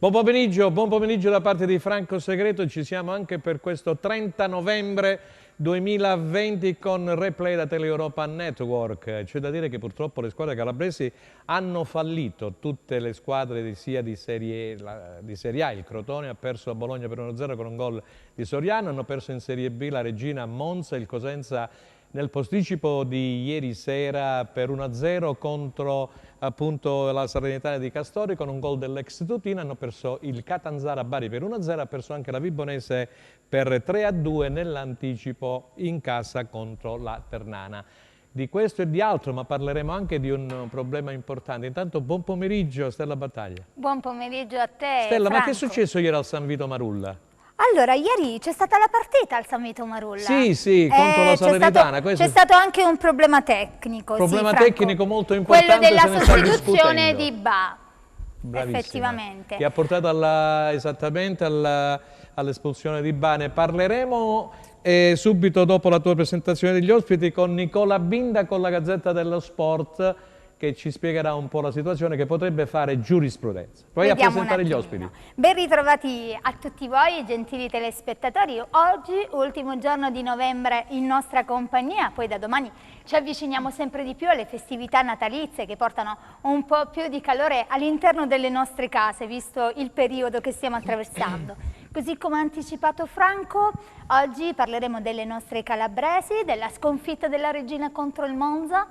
Buon pomeriggio da parte di Franco Segreto, ci siamo anche per questo 30 novembre 2020 con replay da Tele Europa Network. C'è da dire che purtroppo le squadre calabresi hanno fallito, tutte le squadre sia di Serie A, il Crotone ha perso a Bologna per 1-0 con un gol di Soriano, hanno perso in Serie B la Regina a Monza, il Cosenza nel posticipo di ieri sera per 1-0 contro appunto la Salernitana di Castori con un gol dell'ex Tutina, hanno perso il Catanzaro a Bari per 1-0, ha perso anche la Vibonese per 3-2 nell'anticipo in casa contro la Ternana. Di questo e di altro, ma parleremo anche di un problema importante. Intanto buon pomeriggio Stella Battaglia. Buon pomeriggio a te, Stella, Franco. ma che è successo ieri al San Vito Marulla? Allora, ieri c'è stata la partita al San Vito Marulla. Sì, contro la Salernitana. C'è stato anche un problema tecnico. Problema sì, tecnico molto importante. Quello della sostituzione di Ba. Bravissima. Effettivamente. Che ha portato esattamente all'espulsione di Ba. Ne parleremo subito dopo la tua presentazione degli ospiti con Nicola Binda con la Gazzetta dello Sport, che ci spiegherà un po' la situazione che potrebbe fare giurisprudenza. Poi a presentare gli ospiti. Ben ritrovati a tutti voi, gentili telespettatori. Oggi, ultimo giorno di novembre in nostra compagnia, poi da domani ci avviciniamo sempre di più alle festività natalizie che portano un po' più di calore all'interno delle nostre case, visto il periodo che stiamo attraversando. Così come ha anticipato Franco, oggi parleremo delle nostre calabresi, della sconfitta della Regina contro il Monza,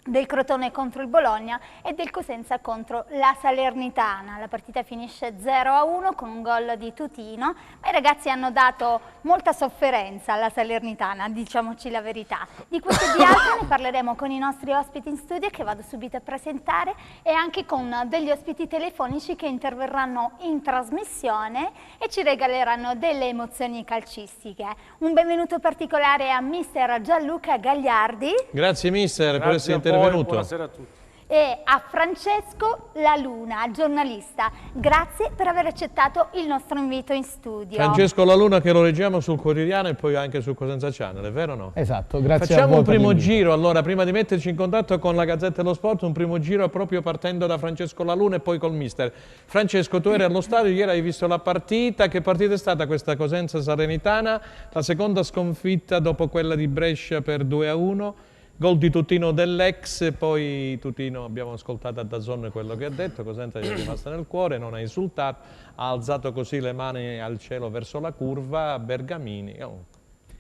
del Crotone contro il Bologna e del Cosenza contro la Salernitana. La partita finisce 0-1 con un gol di Tutino, ma i ragazzi hanno dato molta sofferenza alla Salernitana, diciamoci la verità. Di questo e di altro ne parleremo con i nostri ospiti in studio che vado subito a presentare e anche con degli ospiti telefonici che interverranno in trasmissione e ci regaleranno delle emozioni calcistiche. Un benvenuto particolare a mister Gianluca Gagliardi. Grazie mister per essere intervenuto. Buonasera a tutti. E a Francesco La Luna, giornalista. Grazie per aver accettato il nostro invito in studio. Francesco La Luna, che lo leggiamo sul quotidiano e poi anche sul Cosenza Channel, è vero o no? Esatto, grazie a voi. Facciamo un primo giro, allora, prima di metterci in contatto con la Gazzetta dello Sport, un primo giro proprio partendo da Francesco La Luna e poi col mister. Francesco, tu eri allo stadio, ieri hai visto la partita, che partita è stata questa Cosenza Salernitana? La seconda sconfitta dopo quella di Brescia per 2-1. Gol di Tutino dell'ex, poi Tutino abbiamo ascoltato a DAZN quello che ha detto, Cosenza gli è rimasta nel cuore, non ha insultato, ha alzato così le mani al cielo verso la curva, Bergamini.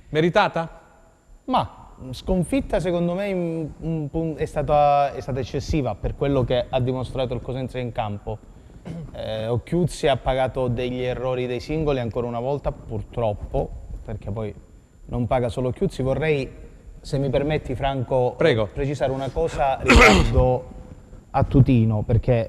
Meritata? Ma sconfitta secondo me è stata eccessiva per quello che ha dimostrato il Cosenza in campo. Occhiuzzi ha pagato degli errori dei singoli ancora una volta, purtroppo, perché poi non paga solo Occhiuzzi. Vorrei, se mi permetti Franco, prego, precisare una cosa riguardo a Tutino, perché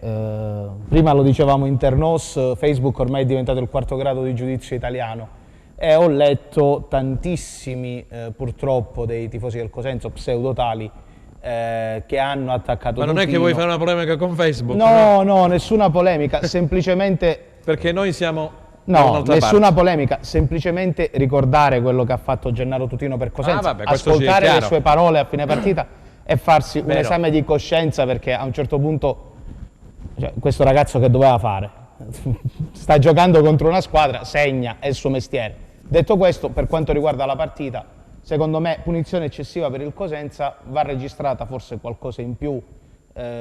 prima lo dicevamo internos, Facebook ormai è diventato il quarto grado di giudizio italiano e ho letto tantissimi purtroppo dei tifosi del Cosenza, pseudotali, che hanno attaccato Ma non Tutino. è che vuoi fare una polemica con Facebook? No, nessuna polemica, semplicemente... Perché noi siamo... No, nessuna polemica, semplicemente ricordare quello che ha fatto Gennaro Tutino per Cosenza, ascoltare le sue parole a fine partita e farsi un esame di coscienza, perché a un certo punto, cioè, questo ragazzo che doveva fare? Sta giocando contro una squadra, segna, è il suo mestiere. Detto questo, per quanto riguarda la partita, secondo me punizione eccessiva per il Cosenza, va registrata forse qualcosa in più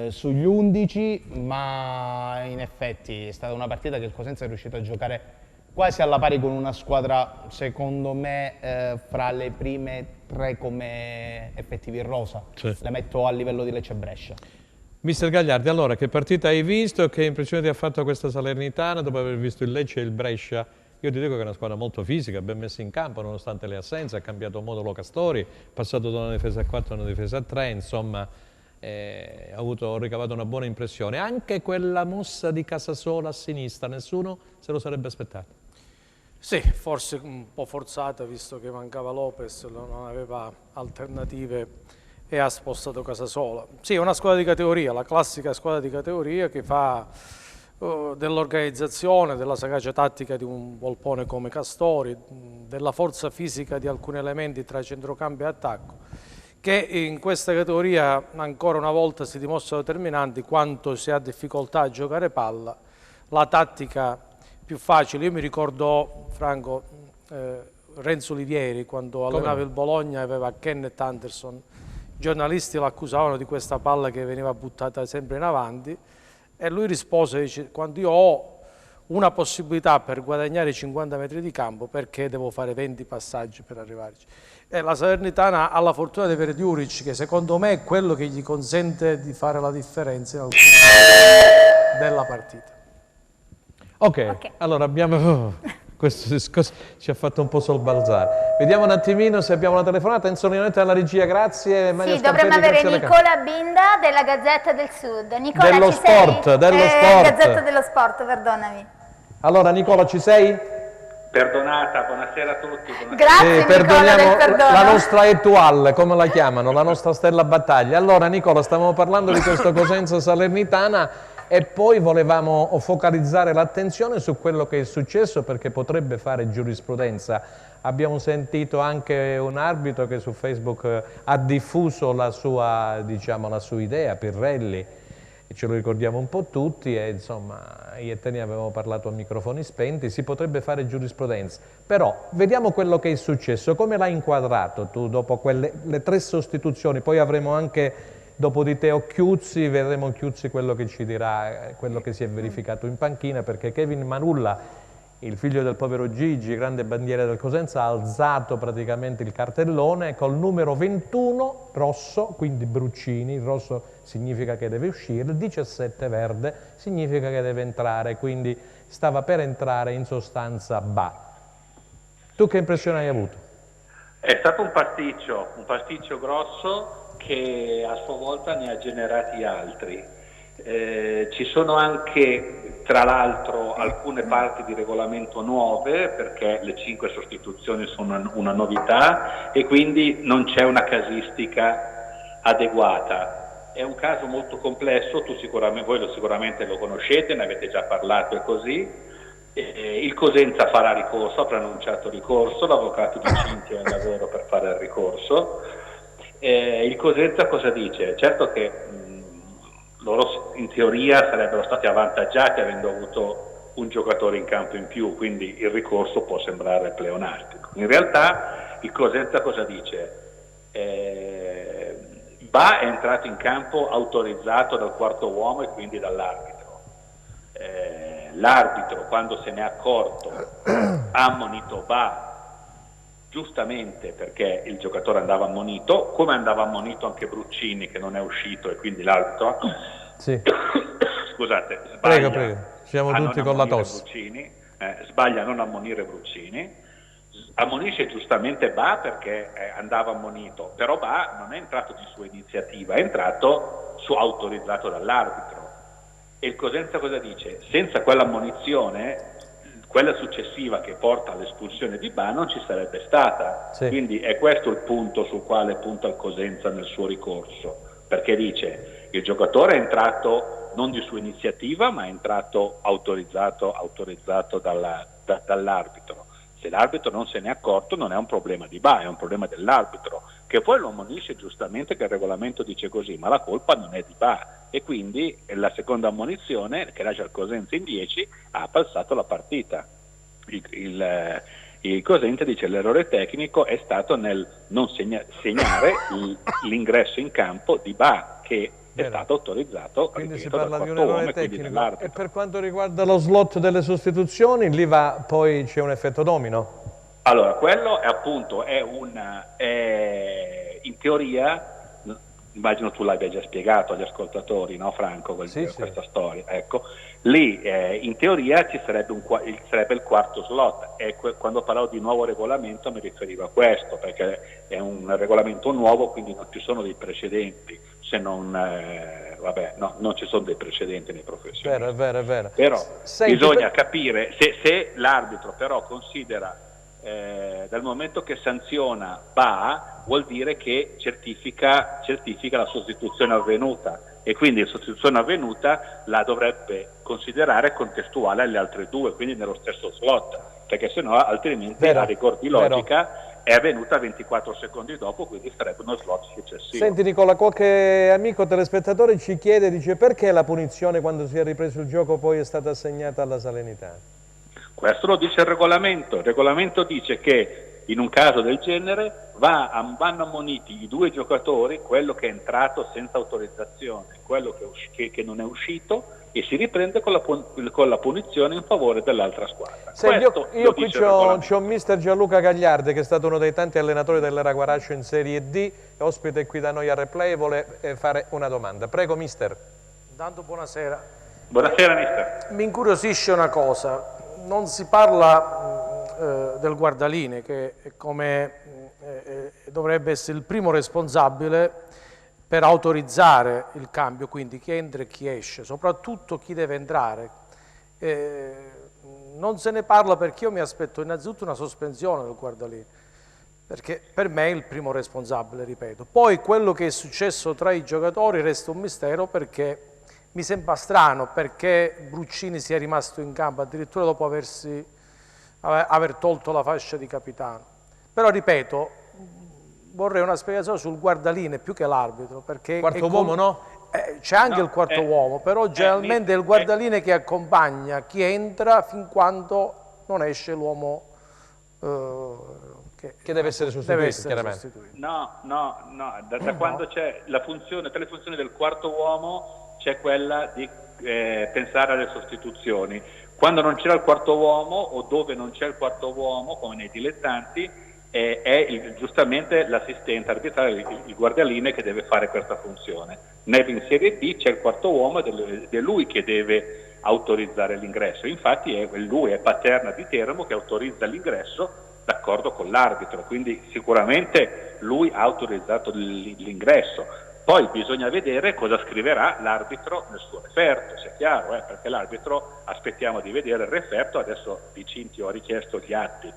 sugli 11, ma in effetti è stata una partita che il Cosenza è riuscito a giocare quasi alla pari con una squadra, secondo me, fra le prime 3 come effettivi in rosa. Sì. Le metto a livello di Lecce e Brescia. Mister Gagliardi, allora, che partita hai visto e che impressione ti ha fatto questa Salernitana dopo aver visto il Lecce e il Brescia? Io ti dico che è una squadra molto fisica, ben messa in campo nonostante le assenze, ha cambiato modulo Castori, passato da una difesa a 4 a una difesa a 3, insomma... ho ricavato una buona impressione. Anche quella mossa di Casasola a sinistra, nessuno se lo sarebbe aspettato. Sì, forse un po' forzata, visto che mancava Lopez, non aveva alternative e ha spostato Casasola. Sì, è una squadra di categoria, la classica squadra di categoria che fa dell'organizzazione, della sagacia tattica di un Volpone come Castori, della forza fisica di alcuni elementi tra centrocampo e attacco, che in questa categoria ancora una volta si dimostrano determinanti quanto si ha difficoltà a giocare palla, la tattica più facile. Io mi ricordo, Franco, Renzo Olivieri, quando allenava il Bologna, aveva Kenneth Anderson, i giornalisti l'accusavano di questa palla che veniva buttata sempre in avanti e lui rispose, dice, quando io ho una possibilità per guadagnare 50 metri di campo, perché devo fare 20 passaggi per arrivarci? E la Salernitana ha la fortuna di avere Djuric, che secondo me è quello che gli consente di fare la differenza in alcuni della partita. Ok, allora abbiamo... Questo discorso ci ha fatto un po' sobbalzare. Vediamo un attimino se abbiamo una telefonata. Enzo Leonetta dalla regia, grazie. Sì, dovremmo avere Nicola Binda della Gazzetta del Sud. Nicola, dello ci sport, sei? dello sport. Gazzetta dello Sport, perdonami. Allora Nicola, ci sei? Perdonata, buonasera a tutti. Buonasera. Grazie Nicola del perdono. La nostra Etoile, come la chiamano, la nostra stella battaglia. Allora Nicola, stavamo parlando di questo Cosenza Salernitana e poi volevamo focalizzare l'attenzione su quello che è successo, perché potrebbe fare giurisprudenza. Abbiamo sentito anche un arbitro che su Facebook ha diffuso la sua, diciamo, la sua idea, Pirrelli, e ce lo ricordiamo un po' tutti, e insomma io e te ne avevamo parlato a microfoni spenti. Si potrebbe fare giurisprudenza, però vediamo quello che è successo. Come l'hai inquadrato tu dopo le 3 sostituzioni? Poi avremo anche dopo di te Occhiuzzi, vedremo Occhiuzzi quello che ci dirà, quello che si è verificato in panchina, perché Kevin Manulla, il figlio del povero Gigi, grande bandiera del Cosenza, ha alzato praticamente il cartellone col numero 21 rosso, quindi Bruccini, il rosso significa che deve uscire, il 17 verde significa che deve entrare, quindi stava per entrare in sostanza Ba. Tu che impressione hai avuto? È stato un pasticcio grosso che a sua volta ne ha generati altri. Ci sono anche, tra l'altro, alcune parti di regolamento nuove, perché le 5 sostituzioni sono una novità e quindi non c'è una casistica adeguata. È un caso molto complesso, voi sicuramente lo conoscete, ne avete già parlato e così. Il Cosenza farà ricorso, ha pronunciato ricorso, l'avvocato di Cinzia è al lavoro per fare il ricorso. Il Cosenza cosa dice? Certo che loro in teoria sarebbero stati avvantaggiati avendo avuto un giocatore in campo in più, quindi il ricorso può sembrare pleonastico. In realtà il Cosenza cosa dice? Ba è entrato in campo autorizzato dal quarto uomo e quindi dall'arbitro. L'arbitro, quando se n'è accorto, ha ammonito Ba, giustamente, perché il giocatore andava ammonito, come andava ammonito anche Bruccini, che non è uscito, e quindi l'arbitro sì. Scusate, sbaglia. Prego. Siamo tutti con la tosse. Sbaglia a non ammonire Bruccini, ammonisce giustamente Ba perché andava ammonito, però Ba non è entrato di sua iniziativa, è entrato autorizzato dall'arbitro. E il Cosenza cosa dice? Senza quell'ammonizione, quella successiva che porta all'espulsione di Ba non ci sarebbe stata. Sì. Quindi è questo il punto sul quale punta il Cosenza nel suo ricorso, perché dice il giocatore è entrato non di sua iniziativa, ma è entrato autorizzato dall'arbitro. Se l'arbitro non se n'è accorto non è un problema di Ba, è un problema dell'arbitro, che poi lo ammonisce giustamente che il regolamento dice così, ma la colpa non è di Ba. E quindi la seconda ammonizione, che lascia il Cosenza in 10, ha appalzato la partita. Il Cosenza dice l'errore tecnico è stato nel non segnare l'ingresso in campo di Ba, che è stato autorizzato. Quindi si parla di un errore tecnico. E per quanto riguarda lo slot delle sostituzioni, lì poi c'è un effetto domino? Allora, quello è appunto, in teoria, immagino tu l'abbia già spiegato agli ascoltatori, no Franco, questa storia. Ecco, lì in teoria ci sarebbe il quarto slot, e quando parlavo di nuovo regolamento mi riferivo a questo, perché è un regolamento nuovo, quindi non ci sono dei precedenti, se non, non ci sono dei precedenti nei professionisti. È vero. Però bisogna capire, se l'arbitro però considera, dal momento che sanziona Ba, vuol dire che certifica la sostituzione avvenuta, e quindi la sostituzione avvenuta la dovrebbe considerare contestuale alle altre due, quindi nello stesso slot, perché sennò altrimenti a rigor di logica è avvenuta 24 secondi dopo, quindi sarebbe uno slot successivo. Senti Nicola, qualche amico telespettatore ci chiede, dice, perché la punizione quando si è ripreso il gioco poi è stata assegnata alla Salernitana? Questo lo dice il regolamento dice che in un caso del genere vanno ammoniti i due giocatori, quello che è entrato senza autorizzazione, quello che non è uscito, e si riprende con la punizione in favore dell'altra squadra. Io qui c'ho mister Gianluca Gagliardi, che è stato uno dei tanti allenatori dell'Era Guarascio in Serie D, ospite qui da noi a Replay, e vuole fare una domanda. Prego mister. Intanto buonasera. Buonasera mister. Mi incuriosisce una cosa, non si parla del guardaline che dovrebbe essere il primo responsabile per autorizzare il cambio, quindi chi entra e chi esce, soprattutto chi deve entrare. Non se ne parla perché io mi aspetto innanzitutto una sospensione del guardaline, perché per me è il primo responsabile, ripeto. Poi quello che è successo tra i giocatori resta un mistero, perché mi sembra strano perché Bruccini sia rimasto in campo addirittura dopo aver tolto la fascia di capitano. Però ripeto, vorrei una spiegazione sul guardaline più che l'arbitro, perché quarto uomo no? C'è anche il quarto uomo, però generalmente è il guardaline che accompagna chi entra fin quando non esce l'uomo che deve essere sostituito, chiaramente. No, da quando c'è la funzione, tra le funzioni del quarto uomo c'è quella di pensare alle sostituzioni. Quando non c'era il quarto uomo, o dove non c'è il quarto uomo, come nei dilettanti, è giustamente l'assistente arbitrale, il guardaline, che deve fare questa funzione. In Serie D c'è il quarto uomo ed è lui che deve autorizzare l'ingresso. Infatti lui è Paterna di Teramo che autorizza l'ingresso d'accordo con l'arbitro, quindi sicuramente lui ha autorizzato l'ingresso. Poi bisogna vedere cosa scriverà l'arbitro nel suo referto, sia chiaro, perché l'arbitro, aspettiamo di vedere il referto. Adesso Vicinti ho richiesto gli atti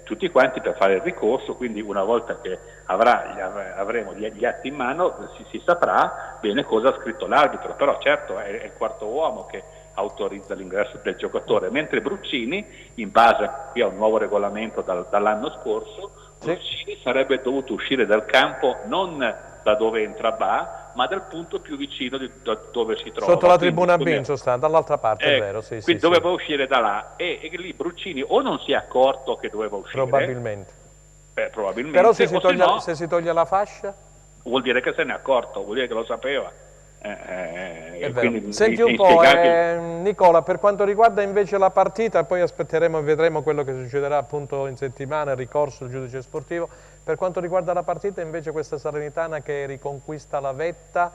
tutti quanti per fare il ricorso, quindi una volta che avremo gli atti in mano si saprà bene cosa ha scritto l'arbitro. Però certo è il quarto uomo che autorizza l'ingresso del giocatore, mentre Bruccini, in base a un nuovo regolamento dall'anno scorso, Bruccini sarebbe dovuto uscire dal campo non da dove entra ma dal punto più vicino da dove si trova. Sotto la tribuna B, in sostanza, dall'altra parte, è vero. Sì, quindi doveva uscire da là, e lì Bruccini o non si è accorto che doveva uscire. Probabilmente. Probabilmente. Però se si toglie la fascia? Vuol dire che se ne è accorto, vuol dire che lo sapeva. Senti un po', Nicola, per quanto riguarda invece la partita, poi aspetteremo e vedremo quello che succederà appunto in settimana, il ricorso al giudice sportivo. Per quanto riguarda la partita invece, questa Salernitana che riconquista la vetta,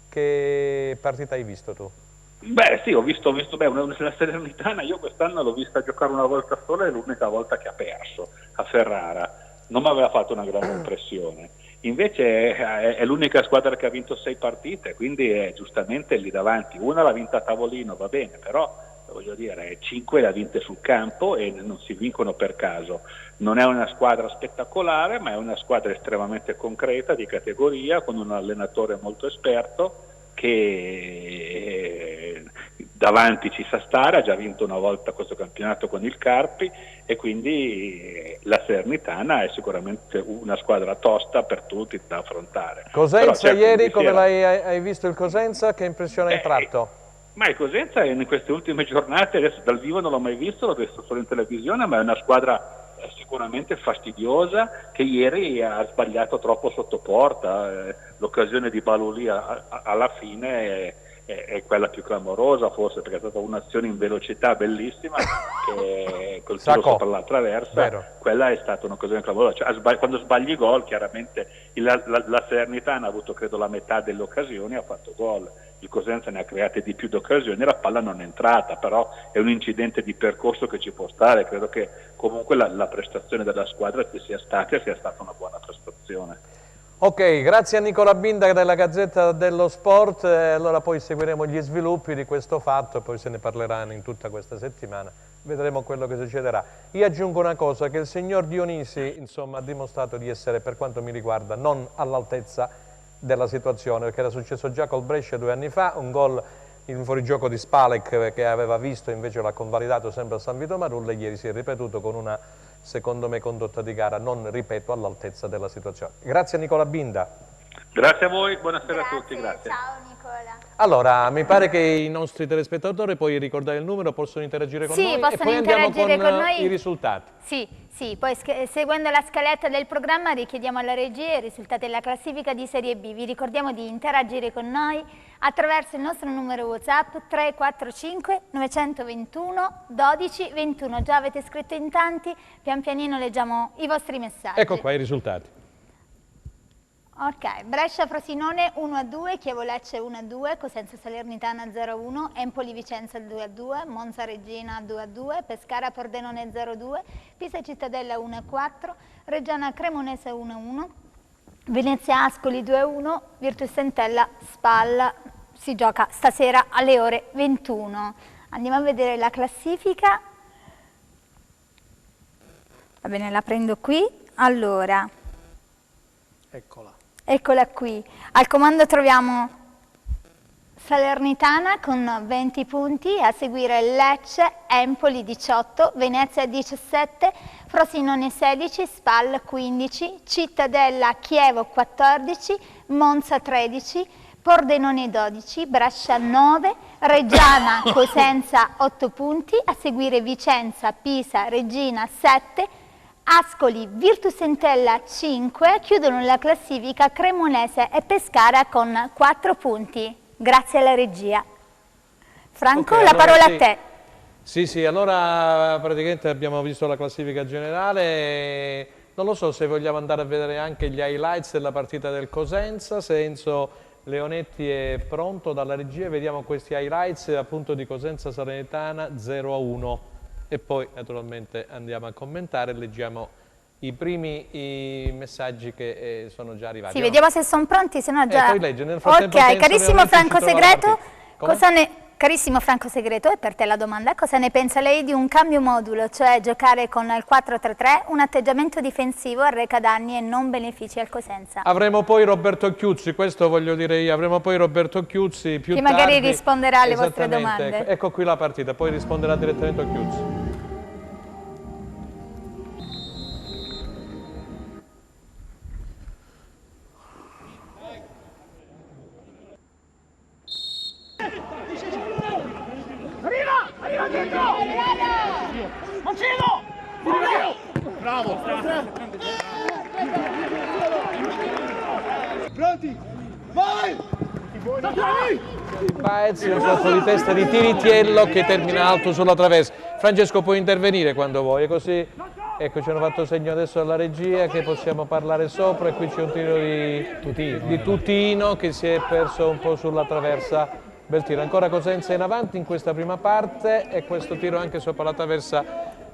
che partita hai visto tu? Beh sì, ho visto la Salernitana, io quest'anno l'ho vista giocare una volta sola, è l'unica volta che ha perso a Ferrara, non mi aveva fatto una grande impressione. Invece è l'unica squadra che ha vinto 6 partite, quindi è giustamente lì davanti. Una l'ha vinta a tavolino, va bene, però voglio dire, 5 le ha vinte sul campo e non si vincono per caso. Non è una squadra spettacolare, ma è una squadra estremamente concreta, di categoria, con un allenatore molto esperto che davanti ci sa stare, ha già vinto una volta questo campionato con il Carpi, e quindi la Salernitana è sicuramente una squadra tosta per tutti da affrontare. Cosenza ieri, come hai visto il Cosenza? Che impressione hai tratto? Ma il Cosenza in queste ultime giornate, adesso dal vivo non l'ho mai visto, l'ho visto solo in televisione, ma è una squadra sicuramente fastidiosa, che ieri ha sbagliato troppo sotto porta. L'occasione di Balulì alla fine è quella più clamorosa, forse, perché è stata un'azione in velocità bellissima che col tiro sopra la traversa, quella è stata un'occasione clamorosa. Cioè, quando sbagli gol, chiaramente la Salernitana ha avuto credo la metà delle occasioni, ha fatto gol. Il Cosenza ne ha create di più di occasioni, la palla non è entrata, però è un incidente di percorso che ci può stare. Credo che comunque la prestazione della squadra sia stata una buona prestazione. Ok, grazie a Nicola Binda della Gazzetta dello Sport. Allora poi seguiremo gli sviluppi di questo fatto e poi se ne parleranno in tutta questa settimana. Vedremo quello che succederà. Io aggiungo una cosa, che il signor Dionisi insomma ha dimostrato di essere, per quanto mi riguarda, non all'altezza della situazione, perché era successo già col Brescia 2 anni fa, un gol in un fuorigioco di Spalek che aveva visto, invece l'ha convalidato sempre a San Vito Marulle, ieri si è ripetuto con una secondo me, condotta di gara, non, ripeto, all'altezza della situazione. Grazie a Nicola Binda. Grazie a voi, buonasera a tutti, grazie. Ciao Nicola. Allora, mi pare che i nostri telespettatori, puoi ricordare il numero, possono interagire con noi e poi andiamo con i risultati. Sì, poi seguendo la scaletta del programma richiediamo alla regia i risultati della classifica di Serie B. Vi ricordiamo di interagire con noi attraverso il nostro numero WhatsApp 345 921 12 21. Già avete scritto in tanti, pian pianino leggiamo i vostri messaggi. Ecco qua i risultati. Ok, Brescia-Frosinone 1-2, Chievo-Lecce 1-2, Cosenza-Salernitana 0-1, Empoli-Vicenza 2-2, Monza-Regina 2-2, Pescara-Pordenone 0-2, Pisa-Cittadella 1-4, Reggiana-Cremonese 1-1, Venezia-Ascoli 2-1, Virtus Entella-Spal. Si gioca stasera alle ore 21. Andiamo a vedere la classifica. Va bene, la prendo qui. Allora, eccola qui. Al comando troviamo Salernitana con 20 punti, a seguire Lecce, Empoli 18, Venezia 17, Frosinone 16, Spal 15, Cittadella, Chievo 14, Monza 13, Pordenone 12, Brescia 9, Reggiana, Cosenza 8 punti, a seguire Vicenza, Pisa, Regina 7, Ascoli, Virtus Entella 5, chiudono la classifica Cremonese e Pescara con 4 punti. Grazie alla regia. Franco, la parola a te. Sì, allora praticamente abbiamo visto la classifica generale. Non lo so se vogliamo andare a vedere anche gli highlights della partita del Cosenza, se Enzo Leonetti è pronto dalla regia. Vediamo questi highlights appunto di Cosenza Salernitana 0-1. E poi naturalmente andiamo a commentare e leggiamo i primi messaggi che sono già arrivati. Sì, vediamo se sono pronti, se no già... Poi legge, nel frattempo ok, carissimo Franco Segreto, carissimo Franco Segreto, è per te la domanda, cosa ne pensa lei di un cambio modulo, cioè giocare con il 4-3-3, un atteggiamento difensivo arreca danni e non benefici al Cosenza? Avremo poi Roberto Chiuzzi, questo voglio dire io, avremo poi Roberto Chiuzzi più tardi. Che magari risponderà alle vostre domande. Ecco qui la partita, poi risponderà direttamente a Chiuzzi. Arriva dentro! Mancino! Bravo! Pronti? Vai! Baez, un colpo di testa di Tiritiello che termina alto sulla traversa. Francesco, puoi intervenire quando vuoi, così. Ecco, ci hanno fatto segno adesso alla regia che possiamo parlare sopra, e qui c'è un tiro di Tutino che si è perso un po' sulla traversa. Bel tiro, ancora Cosenza in avanti in questa prima parte, e questo tiro anche sopra la traversa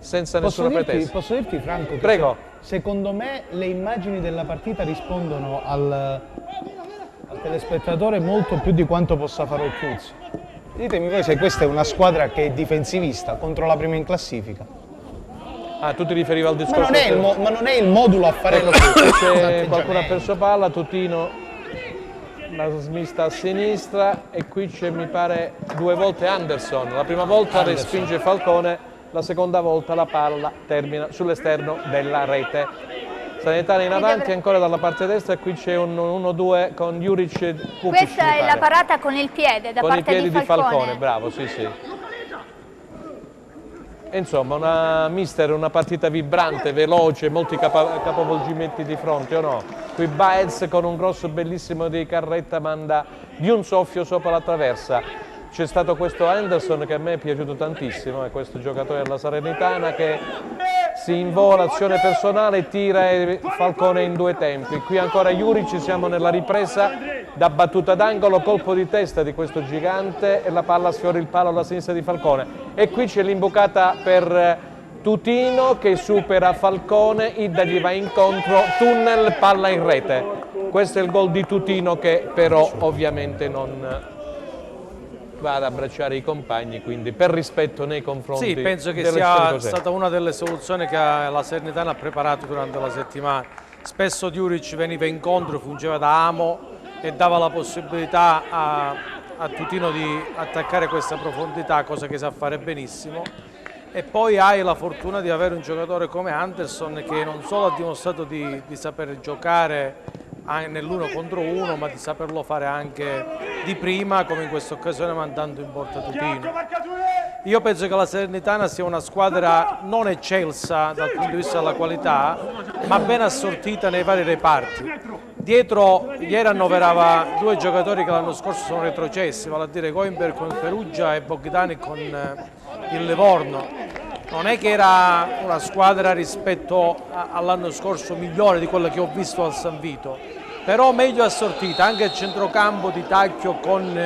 senza nessuna pretesa. Posso dirti Franco? Prego. Secondo me le immagini della partita rispondono al telespettatore molto più di quanto possa fare il Chiuzzi. Ditemi voi se questa è una squadra che è difensivista contro la prima in classifica. Ah, tu ti riferivi al discorso? Ma non è il modulo a fare lo stesso. Qualcuno ha perso palla, Tutino la smista a sinistra, e qui c'è, mi pare, 2 volte Anderson. La prima volta respinge Falcone, la seconda volta la palla termina sull'esterno della rete. Salernitana in avanti ancora dalla parte destra, e qui c'è un 1-2 con Juric e Kupic. Questa è la parata con il piede da parte di Falcone. Bravo, sì. Insomma, una partita vibrante, veloce, molti capovolgimenti di fronte, o no? Qui Baez con un grosso bellissimo di Carretta manda di un soffio sopra la traversa. C'è stato questo Anderson che a me è piaciuto tantissimo, è questo giocatore della Salernitana che si invola, azione personale, e tira Falcone in 2 tempi. Qui ancora Juric, siamo nella ripresa da battuta d'angolo, colpo di testa di questo gigante e la palla sfiora il palo alla sinistra di Falcone. E qui c'è l'imbucata per Tutino che supera Falcone, Idda gli va incontro, tunnel, palla in rete. Questo è il gol di Tutino che però ovviamente non va ad abbracciare i compagni, quindi per rispetto nei confronti. Sì, penso che sia stata una delle soluzioni che la Salernitana ha preparato durante la settimana. Spesso Juric veniva incontro, fungeva da amo e dava la possibilità a Tutino di attaccare questa profondità, cosa che sa fare benissimo. E poi hai la fortuna di avere un giocatore come Anderson che non solo ha dimostrato di saper giocare nell'uno contro uno, ma di saperlo fare anche di prima, come in questa occasione mandando in porta Tutino. Io penso che la Salernitana sia una squadra non eccelsa dal punto di vista della qualità, ma ben assortita nei vari reparti. Dietro ieri annoverava 2 giocatori che l'anno scorso sono retrocessi, vale a dire Coimberg con il Perugia e Bogdani con il Livorno. Non è che era una squadra rispetto all'anno scorso migliore di quella che ho visto al San Vito, però meglio assortita, anche il centrocampo di Tacchio con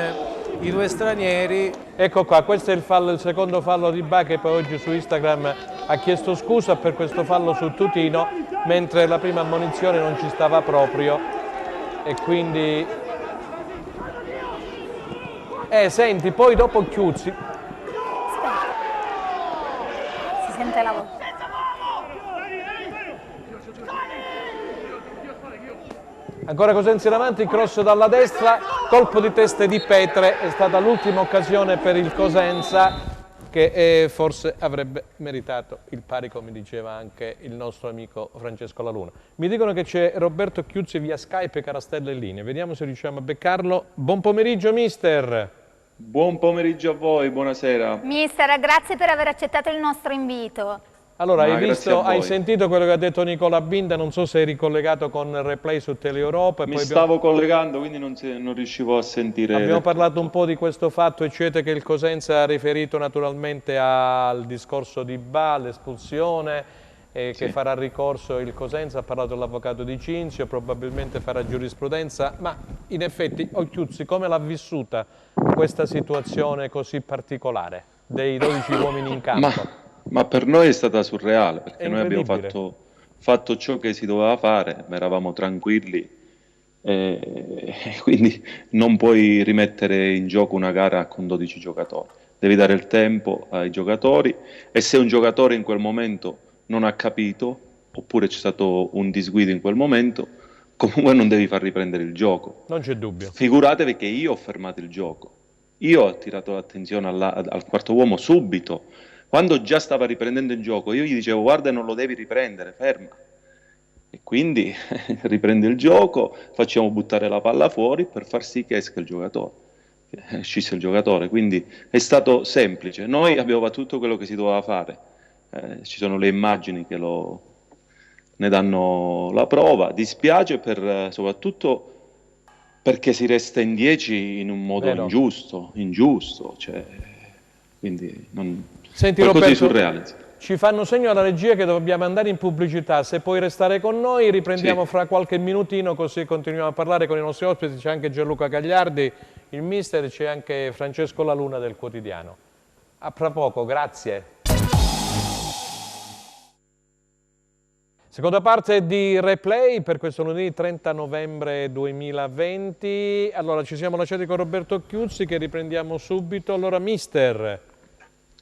i 2 stranieri. Ecco qua, questo è il secondo fallo di Ba, che poi oggi su Instagram ha chiesto scusa per questo fallo su Tutino, mentre la prima ammonizione non ci stava proprio e quindi... senti, poi dopo Chiuzzi... Si sente la voce. Ancora Cosenza in avanti, cross dalla destra, colpo di testa di Petre, è stata l'ultima occasione per il Cosenza che forse avrebbe meritato il pari, come diceva anche il nostro amico Francesco Laluna. Mi dicono che c'è Roberto Chiuzzi via Skype e Carastella in linea, vediamo se riusciamo a beccarlo. Buon pomeriggio mister! Buon pomeriggio a voi, buonasera. Mister, grazie per aver accettato il nostro invito. Allora, hai sentito quello che ha detto Nicola Binda, non so se eri collegato con il replay su Teleeuropa. Stavo collegando, quindi non riuscivo a sentire. Abbiamo parlato un po' di questo fatto, eccetera, che il Cosenza ha riferito naturalmente al discorso di Ba, all'espulsione, che farà ricorso il Cosenza, ha parlato l'avvocato Di Cinzio, probabilmente farà giurisprudenza, ma in effetti Occhiuzzi come l'ha vissuta questa situazione così particolare dei 12 uomini in campo? Ma per noi è stata surreale, perché noi abbiamo fatto ciò che si doveva fare, eravamo tranquilli, quindi non puoi rimettere in gioco una gara con 12 giocatori, devi dare il tempo ai giocatori e se un giocatore in quel momento non ha capito, oppure c'è stato un disguido in quel momento, comunque non devi far riprendere il gioco. Non c'è dubbio. Figuratevi che io ho fermato il gioco, io ho attirato l'attenzione al quarto uomo subito. Quando già stava riprendendo il gioco, io gli dicevo guarda non lo devi riprendere, ferma. E quindi riprende il gioco, facciamo buttare la palla fuori per far sì che esca il giocatore. Uscisse il giocatore, quindi è stato semplice. Noi abbiamo fatto tutto quello che si doveva fare. Ci sono le immagini che ne danno la prova. Dispiace soprattutto perché si resta in 10 in un modo ingiusto. Cioè, quindi Senti Roberto, ci fanno segno alla regia che dobbiamo andare in pubblicità, se puoi restare con noi riprendiamo fra qualche minutino così continuiamo a parlare con i nostri ospiti, c'è anche Gianluca Gagliardi, il mister, c'è anche Francesco Laluna del Quotidiano. A fra poco, grazie. Seconda parte di Replay per questo lunedì 30 novembre 2020. Allora, ci siamo lasciati con Roberto Chiuzzi che riprendiamo subito. Allora, mister.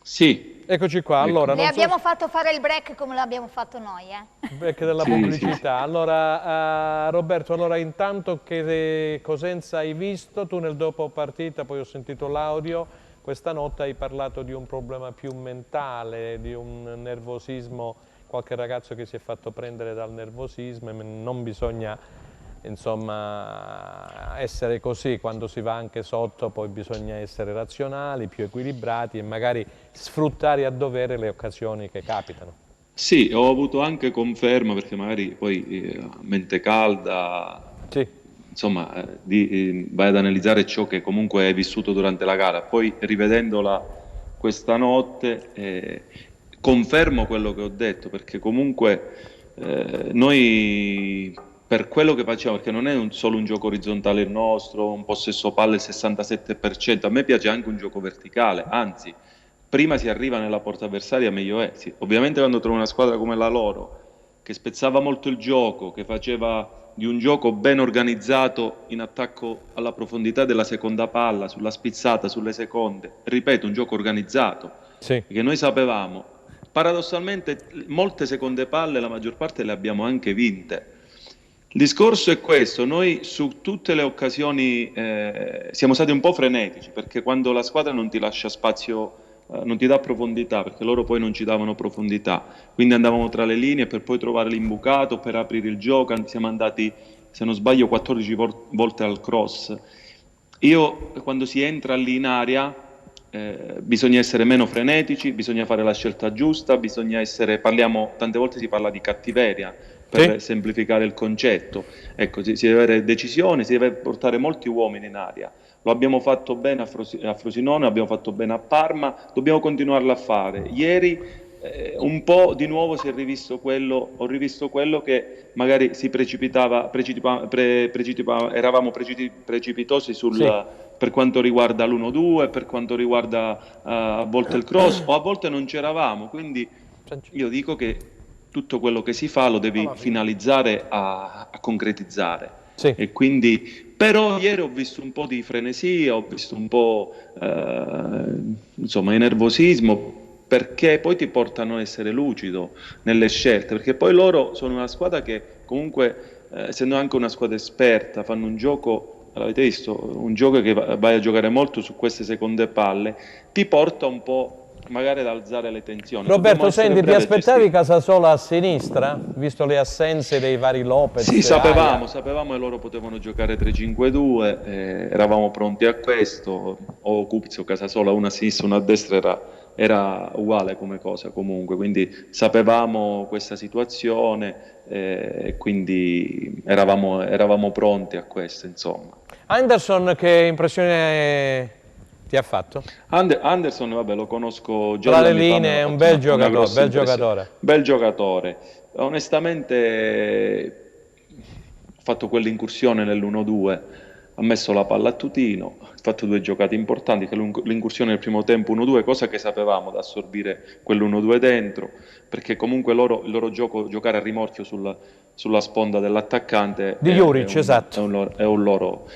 Sì. Eccoci qua. Allora, Le abbiamo fatto fare il break come l'abbiamo fatto noi. Il break della pubblicità. Allora, Roberto, intanto che Cosenza hai visto? Tu nel dopo partita, poi ho sentito l'audio, questa notte hai parlato di un problema più mentale, di un nervosismo, qualche ragazzo che si è fatto prendere dal nervosismo e non bisogna insomma essere così, quando si va anche sotto poi bisogna essere razionali, più equilibrati e magari sfruttare a dovere le occasioni che capitano. Sì, ho avuto anche conferma perché magari poi a mente calda insomma vai ad analizzare ciò che comunque hai vissuto durante la gara, poi rivedendola questa notte confermo quello che ho detto, perché comunque noi per quello che facciamo, perché non è solo un gioco orizzontale il nostro, un possesso palle il 67%, a me piace anche un gioco verticale, anzi, prima si arriva nella porta avversaria meglio è. Sì, ovviamente quando trovo una squadra come la loro, che spezzava molto il gioco, che faceva di un gioco ben organizzato in attacco alla profondità della seconda palla, sulla spizzata, sulle seconde, ripeto, un gioco organizzato, che noi sapevamo, paradossalmente molte seconde palle, la maggior parte le abbiamo anche vinte. Il discorso è questo, noi su tutte le occasioni siamo stati un po' frenetici, perché quando la squadra non ti lascia spazio non ti dà profondità, perché loro poi non ci davano profondità, quindi andavamo tra le linee per poi trovare l'imbucato, per aprire il gioco. Siamo andati, se non sbaglio, 14 volte al cross. Quando si entra lì in area, bisogna essere meno frenetici, bisogna fare la scelta giusta, tante volte si parla di cattiveria per semplificare il concetto. Ecco, si deve avere decisione, si deve portare molti uomini in area. Lo abbiamo fatto bene a Frosinone, l'abbiamo fatto bene a Parma, dobbiamo continuarlo a fare. Ieri un po' di nuovo ho rivisto quello che magari eravamo precipitosi per quanto riguarda l'1-2, per quanto riguarda a volte il cross, o a volte non c'eravamo. Quindi io dico che tutto quello che si fa lo devi finalizzare a concretizzare. E quindi, però ieri ho visto un po' di frenesia, ho visto un po' insomma, di nervosismo, perché poi ti portano a essere lucido nelle scelte, perché poi loro sono una squadra che comunque, essendo anche una squadra esperta, fanno un gioco, l'avete visto, un gioco che vai a giocare molto su queste seconde palle, ti porta un po' magari ad alzare le tensioni. Roberto, senti, ti aspettavi Casasola a sinistra, visto le assenze dei vari Lopez? Sì, sapevamo che loro potevano giocare 3-5-2, eravamo pronti a questo, o Kupz o Casasola, una a sinistra, una a destra, era uguale come cosa comunque, quindi sapevamo questa situazione e quindi eravamo pronti a questo, insomma. Anderson, che impressione ti ha fatto? Anderson, vabbè, lo conosco già. Tra le linee, è un bel giocatore. Bel giocatore. Onestamente ha fatto quell'incursione nell'1-2, ha messo la palla a tutino, ha fatto 2 giocate importanti, che l'incursione nel primo tempo 1-2, cosa che sapevamo da assorbire quell'1-2 dentro, perché comunque il loro giocare a rimorchio sulla sponda dell'attaccante di Juric, esatto. È una loro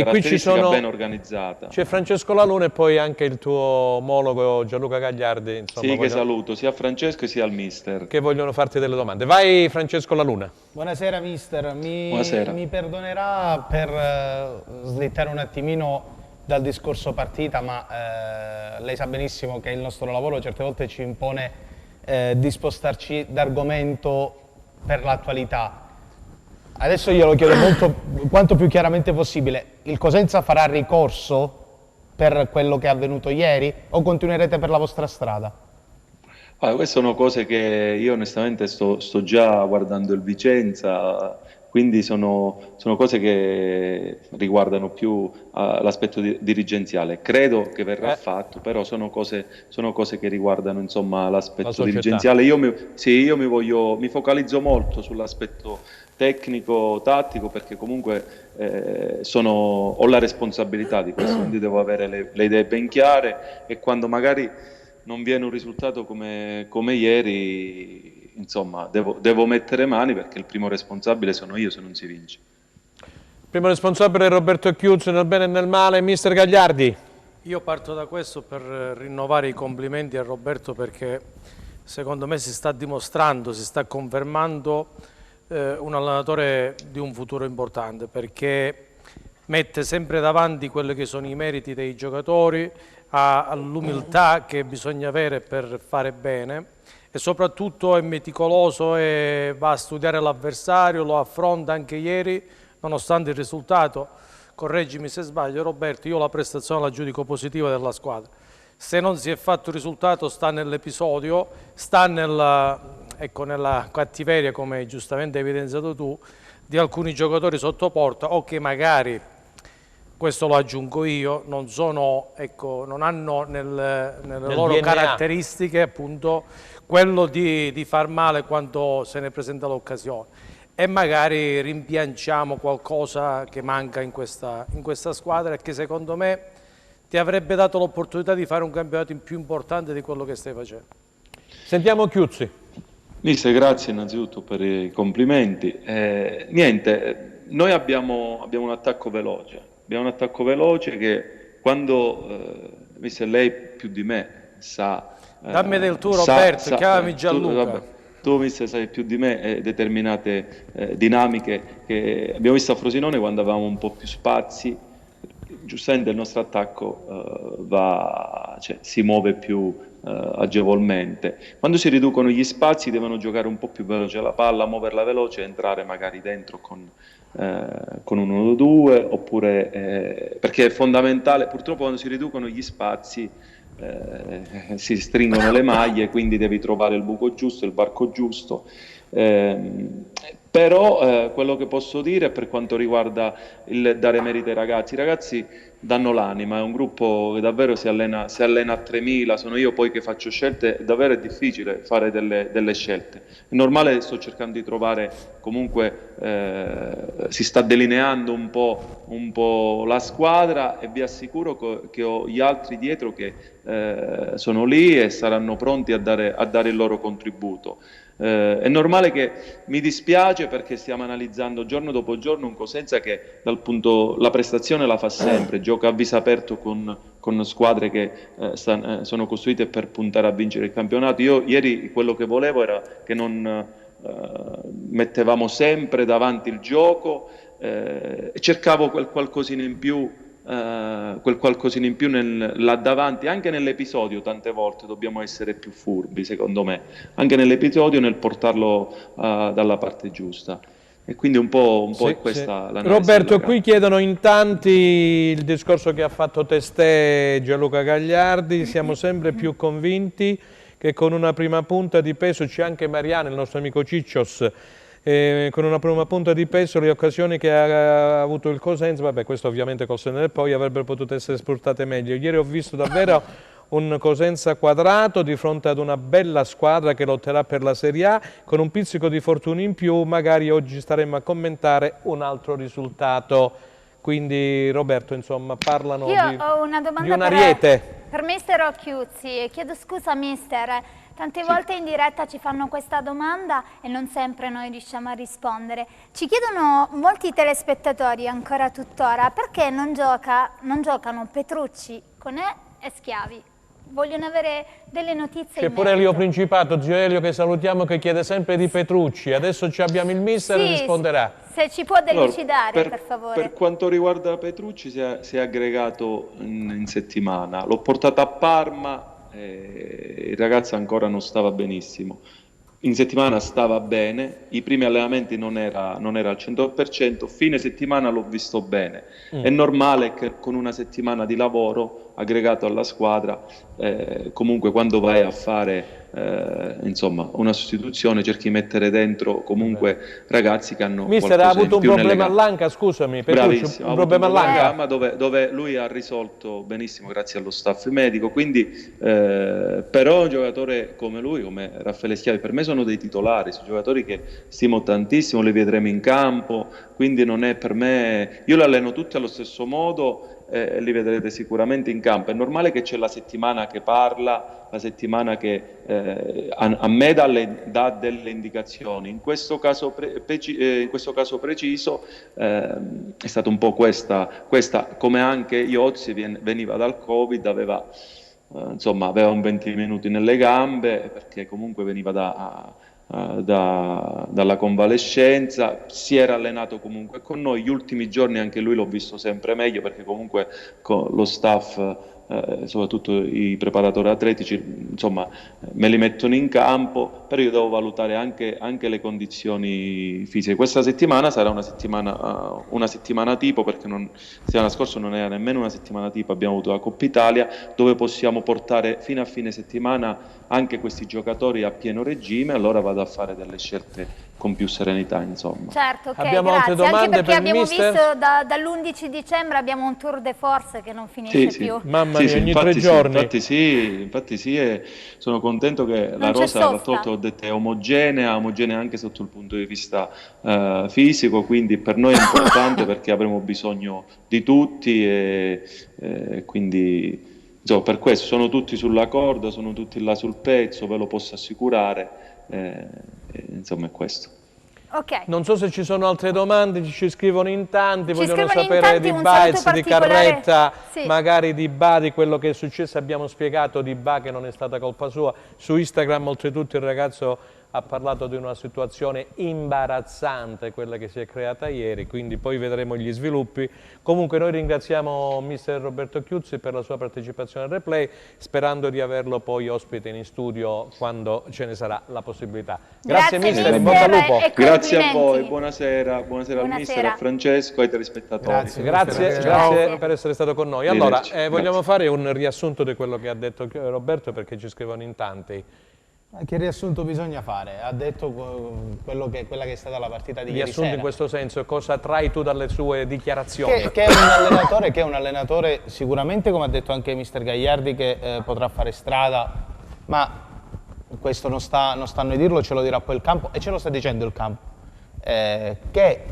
qui ci sono, ben organizzata. C'è Francesco Laluna e poi anche il tuo omologo Gianluca Gagliardi, insomma, sì, che saluto sia a Francesco sia al mister, che vogliono farti delle domande. Vai Francesco Laluna. Buonasera mister, Buonasera. Mi perdonerà per slittare un attimino dal discorso partita, ma lei sa benissimo che il nostro lavoro certe volte ci impone di spostarci d'argomento per l'attualità. Adesso glielo chiedo quanto più chiaramente possibile. Il Cosenza farà ricorso per quello che è avvenuto ieri o continuerete per la vostra strada? Queste sono cose che io onestamente sto già guardando il Vicenza, quindi sono cose che riguardano più l'aspetto dirigenziale. Credo che verrà fatto, però sono cose che riguardano, insomma, l'aspetto dirigenziale. Io mi focalizzo molto sull'aspetto tecnico, tattico, perché comunque ho la responsabilità di questo, quindi devo avere le idee ben chiare, e quando magari non viene un risultato come ieri, insomma, devo mettere mani, perché il primo responsabile sono io se non si vince. Primo responsabile è Roberto Chiuzzi, nel bene e nel male. Mister Gagliardi. Io parto da questo per rinnovare i complimenti a Roberto, perché secondo me si sta dimostrando, si sta confermando un allenatore di un futuro importante, perché mette sempre davanti quelli che sono i meriti dei giocatori, ha l'umiltà che bisogna avere per fare bene, e soprattutto è meticoloso e va a studiare l'avversario, lo affronta. Anche ieri, nonostante il risultato, correggimi se sbaglio Roberto, io la prestazione la giudico positiva della squadra. Se non si è fatto il risultato sta nell'episodio, sta nella cattiveria, come giustamente hai evidenziato tu, di alcuni giocatori sotto porta, o che magari, questo lo aggiungo io, non hanno nelle loro DNA caratteristiche appunto quello di far male quando se ne presenta l'occasione, e magari rimpianciamo qualcosa che manca in questa squadra, e che secondo me ti avrebbe dato l'opportunità di fare un campionato più importante di quello che stai facendo. Sentiamo Chiuzzi. Mister, grazie innanzitutto per i complimenti. Noi abbiamo un attacco veloce. Abbiamo un attacco veloce che quando, mister, lei più di me sa... Dammi del tuo Roberto, chiamami Gianluca. Tu mister sai più di me determinate dinamiche che abbiamo visto a Frosinone, quando avevamo un po' più spazi, giustamente il nostro attacco si muove più agevolmente. Quando si riducono gli spazi devono giocare un po' più veloce la palla, muoverla veloce e entrare magari dentro con un 1-2, oppure perché è fondamentale, purtroppo quando si riducono gli spazi si stringono le maglie, quindi devi trovare il buco giusto, il varco giusto. Però quello che posso dire per quanto riguarda il dare merito ai ragazzi, i ragazzi danno l'anima, è un gruppo che davvero si allena a 3000, sono io poi che faccio scelte, davvero è difficile fare delle scelte. È normale, sto cercando di trovare, comunque si sta delineando un po' la squadra e vi assicuro che ho gli altri dietro che sono lì e saranno pronti a dare il loro contributo. È normale che mi dispiace perché stiamo analizzando giorno dopo giorno un Cosenza che la prestazione la fa sempre, gioca a viso aperto con squadre che sono costruite per puntare a vincere il campionato. Io ieri quello che volevo era che non mettevamo sempre davanti il gioco, cercavo quel qualcosina in più là davanti, anche nell'episodio tante volte dobbiamo essere più furbi, secondo me, anche nell'episodio nel portarlo dalla parte giusta. E quindi un po' è questa l'analisi. Roberto, qui chiedono in tanti il discorso che ha fatto testé Gianluca Gagliardi, siamo sempre più convinti che con una prima punta di peso, c'è anche Mariano, il nostro amico Ciccios, con una prima punta di peso le occasioni che ha avuto il Cosenza, vabbè, questo ovviamente col senno del poi, avrebbero potuto essere sfruttate meglio. Ieri ho visto davvero un Cosenza quadrato di fronte ad una bella squadra che lotterà per la Serie A, con un pizzico di fortuna in più, magari oggi staremo a commentare un altro risultato. Quindi Roberto, insomma, parlano ho una domanda di un ariete. Per mister Occhiuzzi. Chiedo scusa mister, tante volte in diretta ci fanno questa domanda e non sempre noi riusciamo a rispondere. Ci chiedono molti telespettatori ancora tuttora perché non giocano Petrucci, Conè e Schiavi. Vogliono avere delle notizie in pure Elio Principato, zio Elio, che salutiamo, che chiede sempre di Petrucci. Adesso abbiamo il mister e risponderà. Se ci può delucidare, per favore. Per quanto riguarda Petrucci si è aggregato in settimana. L'ho portato a Parma, il ragazzo ancora non stava benissimo. In settimana stava bene, i primi allenamenti non era al 100%, fine settimana l'ho visto bene. È normale che con una settimana di lavoro aggregato alla squadra, comunque quando vai a fare insomma una sostituzione cerchi di mettere dentro comunque ragazzi che hanno mister ha avuto un problema all'anca, scusami, Petrucci, un problema all'anca dove lui ha risolto benissimo grazie allo staff medico, quindi però un giocatore come lui, come Raffaele Schiavi, per me sono dei titolari, sono giocatori che stimo tantissimo, li vedremo in campo, quindi non è per me, io li alleno tutti allo stesso modo, li vedrete sicuramente in campo. È normale che c'è la settimana che parla, la settimana che a me dà delle indicazioni. In questo caso preciso è stata un po' questa, come anche Iozzi veniva dal Covid, aveva un 20 minuti nelle gambe, perché comunque veniva dalla convalescenza, si era allenato comunque con noi, gli ultimi giorni anche lui l'ho visto sempre meglio, perché comunque con lo staff, soprattutto i preparatori atletici, insomma, me li mettono in campo, però io devo valutare anche le condizioni fisiche. Questa settimana sarà una settimana tipo, perché settimana scorsa non era nemmeno una settimana tipo, abbiamo avuto la Coppa Italia, dove possiamo portare fino a fine settimana anche questi giocatori a pieno regime, allora vado a fare delle scelte con più serenità, insomma. Certo, ok, abbiamo grazie. altre domande, anche perché abbiamo mister? visto dall'11 dicembre abbiamo un tour de force che non finisce più. Mamma mia, ogni 3 giorni. Infatti sono contento che la rosa, ho detto, è omogenea anche sotto il punto di vista fisico, quindi per noi è importante perché avremo bisogno di tutti e quindi per questo sono tutti sulla corda, sono tutti là sul pezzo, ve lo posso assicurare, insomma è questo. Okay. Non so se ci sono altre domande, ci scrivono in tanti, vogliono sapere di Baez, di Carretta, sì, magari di Ba, di quello che è successo, abbiamo spiegato di Ba che non è stata colpa sua, su Instagram oltretutto il ragazzo ha parlato di una situazione imbarazzante, quella che si è creata ieri, quindi poi vedremo gli sviluppi. Comunque noi ringraziamo mister Roberto Chiuzzi per la sua partecipazione al replay, sperando di averlo poi ospite in studio quando ce ne sarà la possibilità. Grazie mister, in bocca al lupo. Grazie a voi, buonasera al mister, a Francesco e ai telespettatori. Grazie per essere stato con noi. Allora, vogliamo fare un riassunto di quello che ha detto Roberto, perché ci scrivono in tanti. Che riassunto bisogna fare? Ha detto quella che è stata la partita di ieri sera. Riassunto in questo senso, cosa trai tu dalle sue dichiarazioni? Che è un allenatore sicuramente, come ha detto anche mister Gagliardi, che potrà fare strada, ma questo non sta a noi dirlo, ce lo dirà poi il campo, e ce lo sta dicendo il campo, che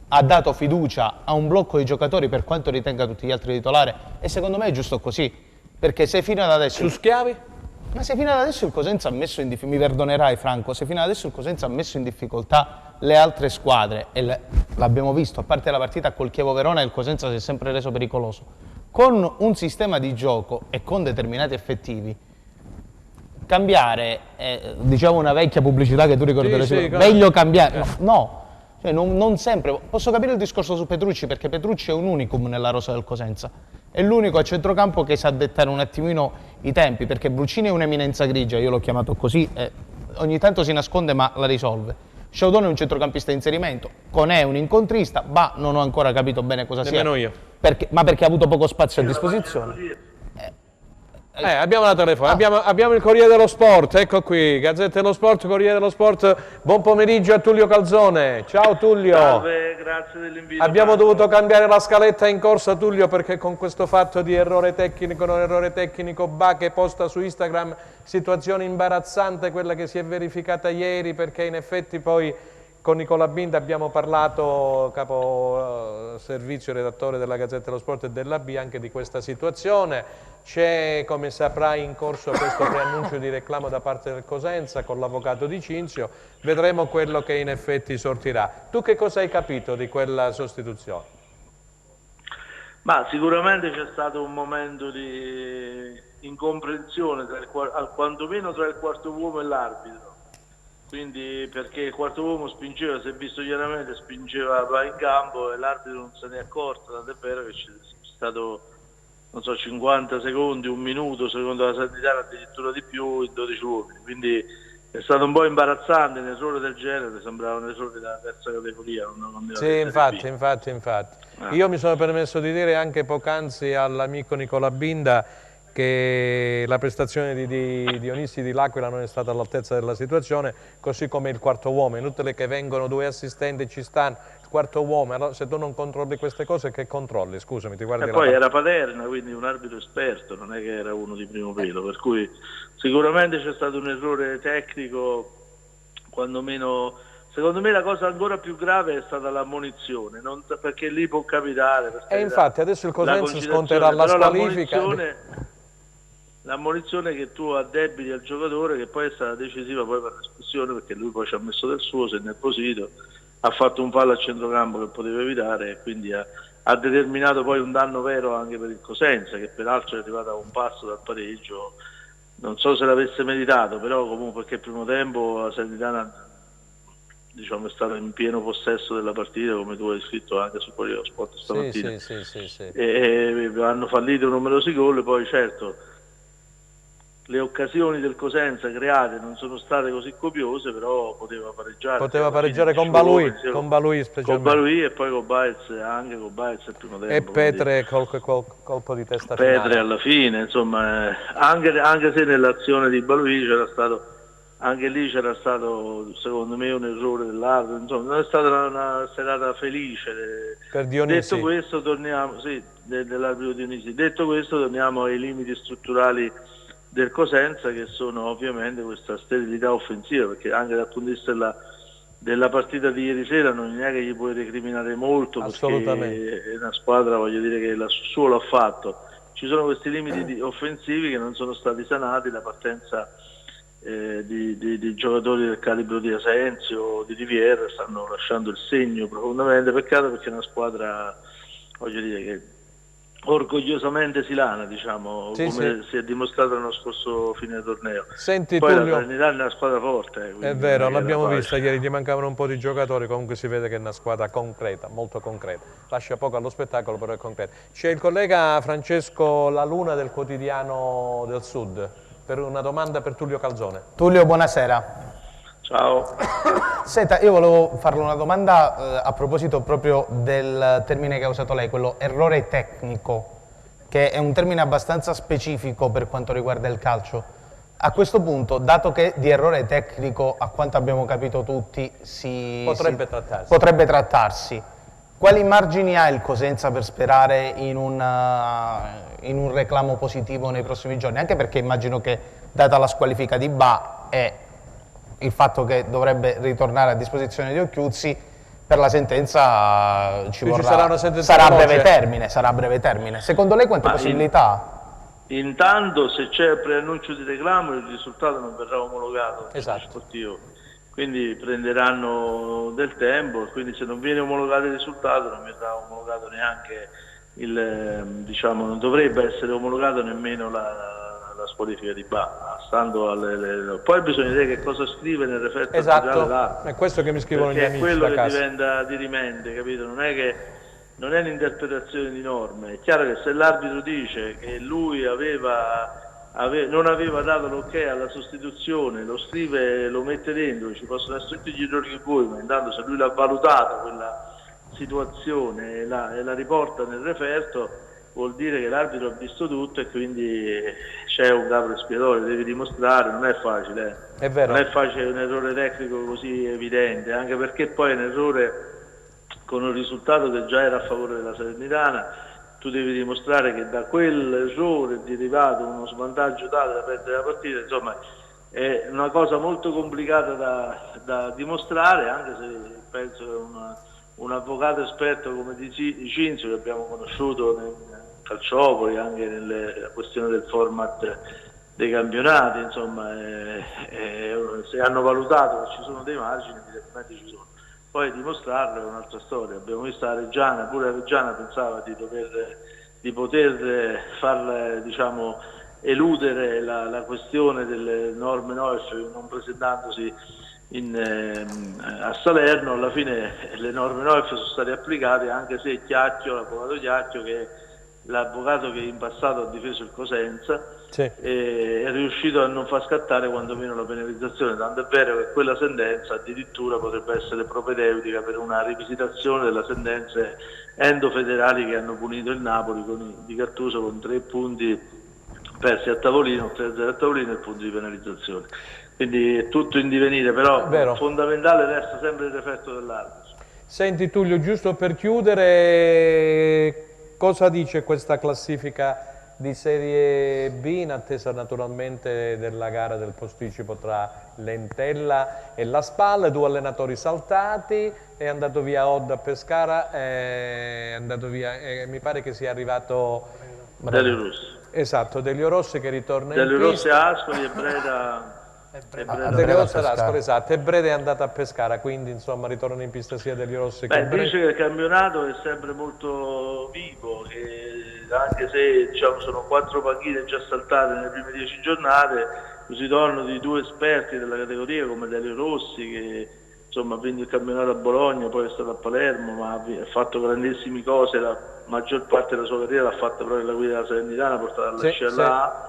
ha dato fiducia a un blocco di giocatori per quanto ritenga tutti gli altri titolari, e secondo me è giusto così, perché se fino ad adesso... Su Schiavi? Ma se fino ad adesso il Cosenza ha messo in difficoltà, mi perdonerai Franco, se fino ad adesso il Cosenza ha messo in difficoltà le altre squadre, e l'abbiamo visto, a parte la partita col Chievo Verona, il Cosenza si è sempre reso pericoloso, con un sistema di gioco e con determinati effettivi, cambiare, diciamo una vecchia pubblicità che tu ricorderai, meglio cambiare, no. Cioè non sempre, posso capire il discorso su Petrucci, perché Petrucci è un unicum nella rosa del Cosenza, è l'unico a centrocampo che sa dettare un attimino i tempi, perché Bruccini è un'eminenza grigia, io l'ho chiamato così, ogni tanto si nasconde ma la risolve. Sciaudone è un centrocampista di inserimento, Conè è un incontrista, non ho ancora capito bene cosa sia. Nemmeno io. Ma perché ha avuto poco spazio a disposizione. Abbiamo la telefonata, abbiamo il Corriere dello Sport, ecco qui, Gazzetta dello Sport, Corriere dello Sport, buon pomeriggio a Tullio Calzone. Ciao Tullio. Salve, grazie dell'invito. Abbiamo dovuto cambiare la scaletta in corsa, Tullio, perché con questo fatto di errore tecnico, non errore tecnico, che posta su Instagram, situazione imbarazzante quella che si è verificata ieri, perché in effetti poi con Nicola Binda abbiamo parlato, capo servizio redattore della Gazzetta dello Sport e della B, anche di questa situazione. C'è, come saprai, in corso questo preannuncio di reclamo da parte del Cosenza con l'avvocato Di Cinzio, vedremo quello che in effetti sortirà. Tu che cosa hai capito di quella sostituzione? Ma sicuramente c'è stato un momento di incomprensione, quantomeno tra il quarto uomo e l'arbitro. Quindi perché il quarto uomo spingeva, si è visto chiaramente, spingeva in campo e l'arbitro non se ne è accorto, tant'è vero che c'è stato, non so, 50 secondi, un minuto, secondo la Sanità addirittura di più, in 12 uomini. Quindi è stato un po' imbarazzante, un errore del genere, sembrava un errore della terza categoria. Sì, infatti. Io mi sono permesso di dire anche poc'anzi all'amico Nicola Binda che la prestazione di Dionissi di L'Aquila non è stata all'altezza della situazione, così come il quarto uomo. Inutile che vengono due assistenti, ci stanno, il quarto uomo, allora, se tu non controlli queste cose, che controlli? Scusami, ti guardi. E poi era Paterna, quindi un arbitro esperto, non è che era uno di primo pelo, per cui sicuramente c'è stato un errore tecnico, quantomeno. Secondo me la cosa ancora più grave è stata l'ammonizione, perché lì può capitare. E infatti adesso il Cosenza sconterà la squalifica. L'ammonizione che tu addebiti al giocatore, che poi è stata decisiva poi per l'espulsione, perché lui poi ci ha messo del suo, si è nervosito, ha fatto un fallo a centrocampo che poteva evitare e quindi ha determinato poi un danno vero anche per il Cosenza, che peraltro è arrivato a un passo dal pareggio. Non so se l'avesse meritato, però comunque perché il primo tempo la Salernitana, diciamo, è stata in pieno possesso della partita, come tu hai scritto anche su Corriere dello Sport stamattina. Sì. E hanno fallito numerosi gol, poi certo le occasioni del Cosenza create non sono state così copiose, però poteva pareggiare. Poteva pareggiare con Balui specialmente. Con Balui e poi con Baez, anche con Baez il primo tempo. E Petre colpo di testa finale. Petre alla fine, insomma, anche se nell'azione di Balui c'era stato, anche lì c'era stato secondo me un errore dell'arbitro, insomma non è stata una serata felice per Dionisi. Detto questo torniamo, dell'arbitro Dionisi. Detto questo torniamo ai limiti strutturali del Cosenza, che sono ovviamente questa sterilità offensiva, perché anche dal punto di vista della partita di ieri sera non è che gli puoi recriminare molto, perché è una squadra, voglio dire, che il suo l'ha fatto. Ci sono questi limiti offensivi che non sono stati sanati, la partenza di giocatori del calibro di Asensio, di Rivière, stanno lasciando il segno profondamente. Peccato, perché è una squadra, voglio dire, che orgogliosamente silana, diciamo, sì, come sì. si è dimostrato nello scorso fine torneo. Senti, poi Tullio, la Salernitana è una squadra forte. è vero, l'abbiamo vista ieri, gli mancavano un po' di giocatori, comunque si vede che è una squadra concreta, molto concreta. Lascia poco allo spettacolo, però è concreta. C'è il collega Francesco La Luna del Quotidiano del Sud per una domanda per Tullio Calzone. Tullio, buonasera. Ciao. Senta, io volevo farle una domanda a proposito proprio del termine che ha usato lei, quello errore tecnico, che è un termine abbastanza specifico per quanto riguarda il calcio. A questo punto, dato che di errore tecnico, a quanto abbiamo capito tutti, potrebbe trattarsi, quali margini ha il Cosenza per sperare in un reclamo positivo nei prossimi giorni? Anche perché immagino che, data la squalifica di Ba e il fatto che dovrebbe ritornare a disposizione di Occhiuzzi, per la sentenza sarà a breve termine. Secondo lei quante possibilità ha? Intanto, se c'è il preannuncio di reclamo, il risultato non verrà omologato. Esatto. Sportivo. Quindi prenderanno del tempo, quindi se non viene omologato il risultato non verrà omologato neanche diciamo, non dovrebbe essere omologato nemmeno la squalifica di Ba, stando poi bisogna vedere che cosa scrive nel referto. Esatto, è questo che mi scrivono gli amici da casa. È quello che casa. diventa dirimente, capito? Non è un'interpretazione di norme. È chiaro che se l'arbitro dice che lui non aveva dato l'ok alla sostituzione, lo scrive, lo mette dentro, ci possono essere tutti gli errori che vuoi, ma intanto se lui l'ha valutato quella situazione e la riporta nel referto, vuol dire che l'arbitro ha visto tutto e quindi c'è un capro espiatorio, devi dimostrare, non è facile. È vero. Non è facile un errore tecnico così evidente, anche perché poi è un errore con un risultato che già era a favore della Salernitana. Tu devi dimostrare che da quell'errore è derivato uno svantaggio tale da perdere la partita, insomma è una cosa molto complicata da dimostrare, anche se penso che un avvocato esperto come Di Cinzio, che abbiamo conosciuto nel Calciopoli, anche nella questione del format dei campionati, insomma se hanno valutato che ci sono dei margini, evidentemente ci sono. Poi dimostrarlo è un'altra storia. Abbiamo visto la Reggiana, pure la Reggiana pensava di poter far, diciamo, eludere la questione delle norme Noef non presentandosi a Salerno. Alla fine le norme Noef sono state applicate, anche se l'avvocato Chiacchio, che è l'avvocato che in passato ha difeso il Cosenza, sì, è riuscito a non far scattare quantomeno la penalizzazione, tanto è vero che quella sentenza addirittura potrebbe essere propedeutica per una rivisitazione delle sentenze endofederali che hanno punito il Napoli di Gattuso con 3 punti persi a tavolino, 3-0 a tavolino e punti di penalizzazione. Quindi è tutto in divenire, però fondamentale resta sempre il referto dell'arbitro. Senti Tullio, giusto per chiudere, cosa dice questa classifica di Serie B in attesa naturalmente della gara del posticipo tra l'Entella e la Spal? 2 allenatori saltati, è andato via Odd a Pescara, è andato via, mi pare che sia arrivato Delio Rossi. Esatto, Delio Rossi che ritorna in pista. Delio Rossi a Ascoli e Breda. Delio Rossi ad Ascoli, esatto, e Breda è andata a Pescara, quindi insomma ritorno in pista sia Delio Rossi che Breda. Dice che il campionato è sempre molto vivo, anche se diciamo, sono 4 panchine già saltate nelle prime 10 giornate, il ritorno di 2 esperti della categoria come Delio Rossi, che insomma ha vinto il campionato a Bologna, poi è stato a Palermo, ma ha fatto grandissime cose, la maggior parte della sua carriera l'ha fatta proprio nella guida della Salernitana, portata alla CLA,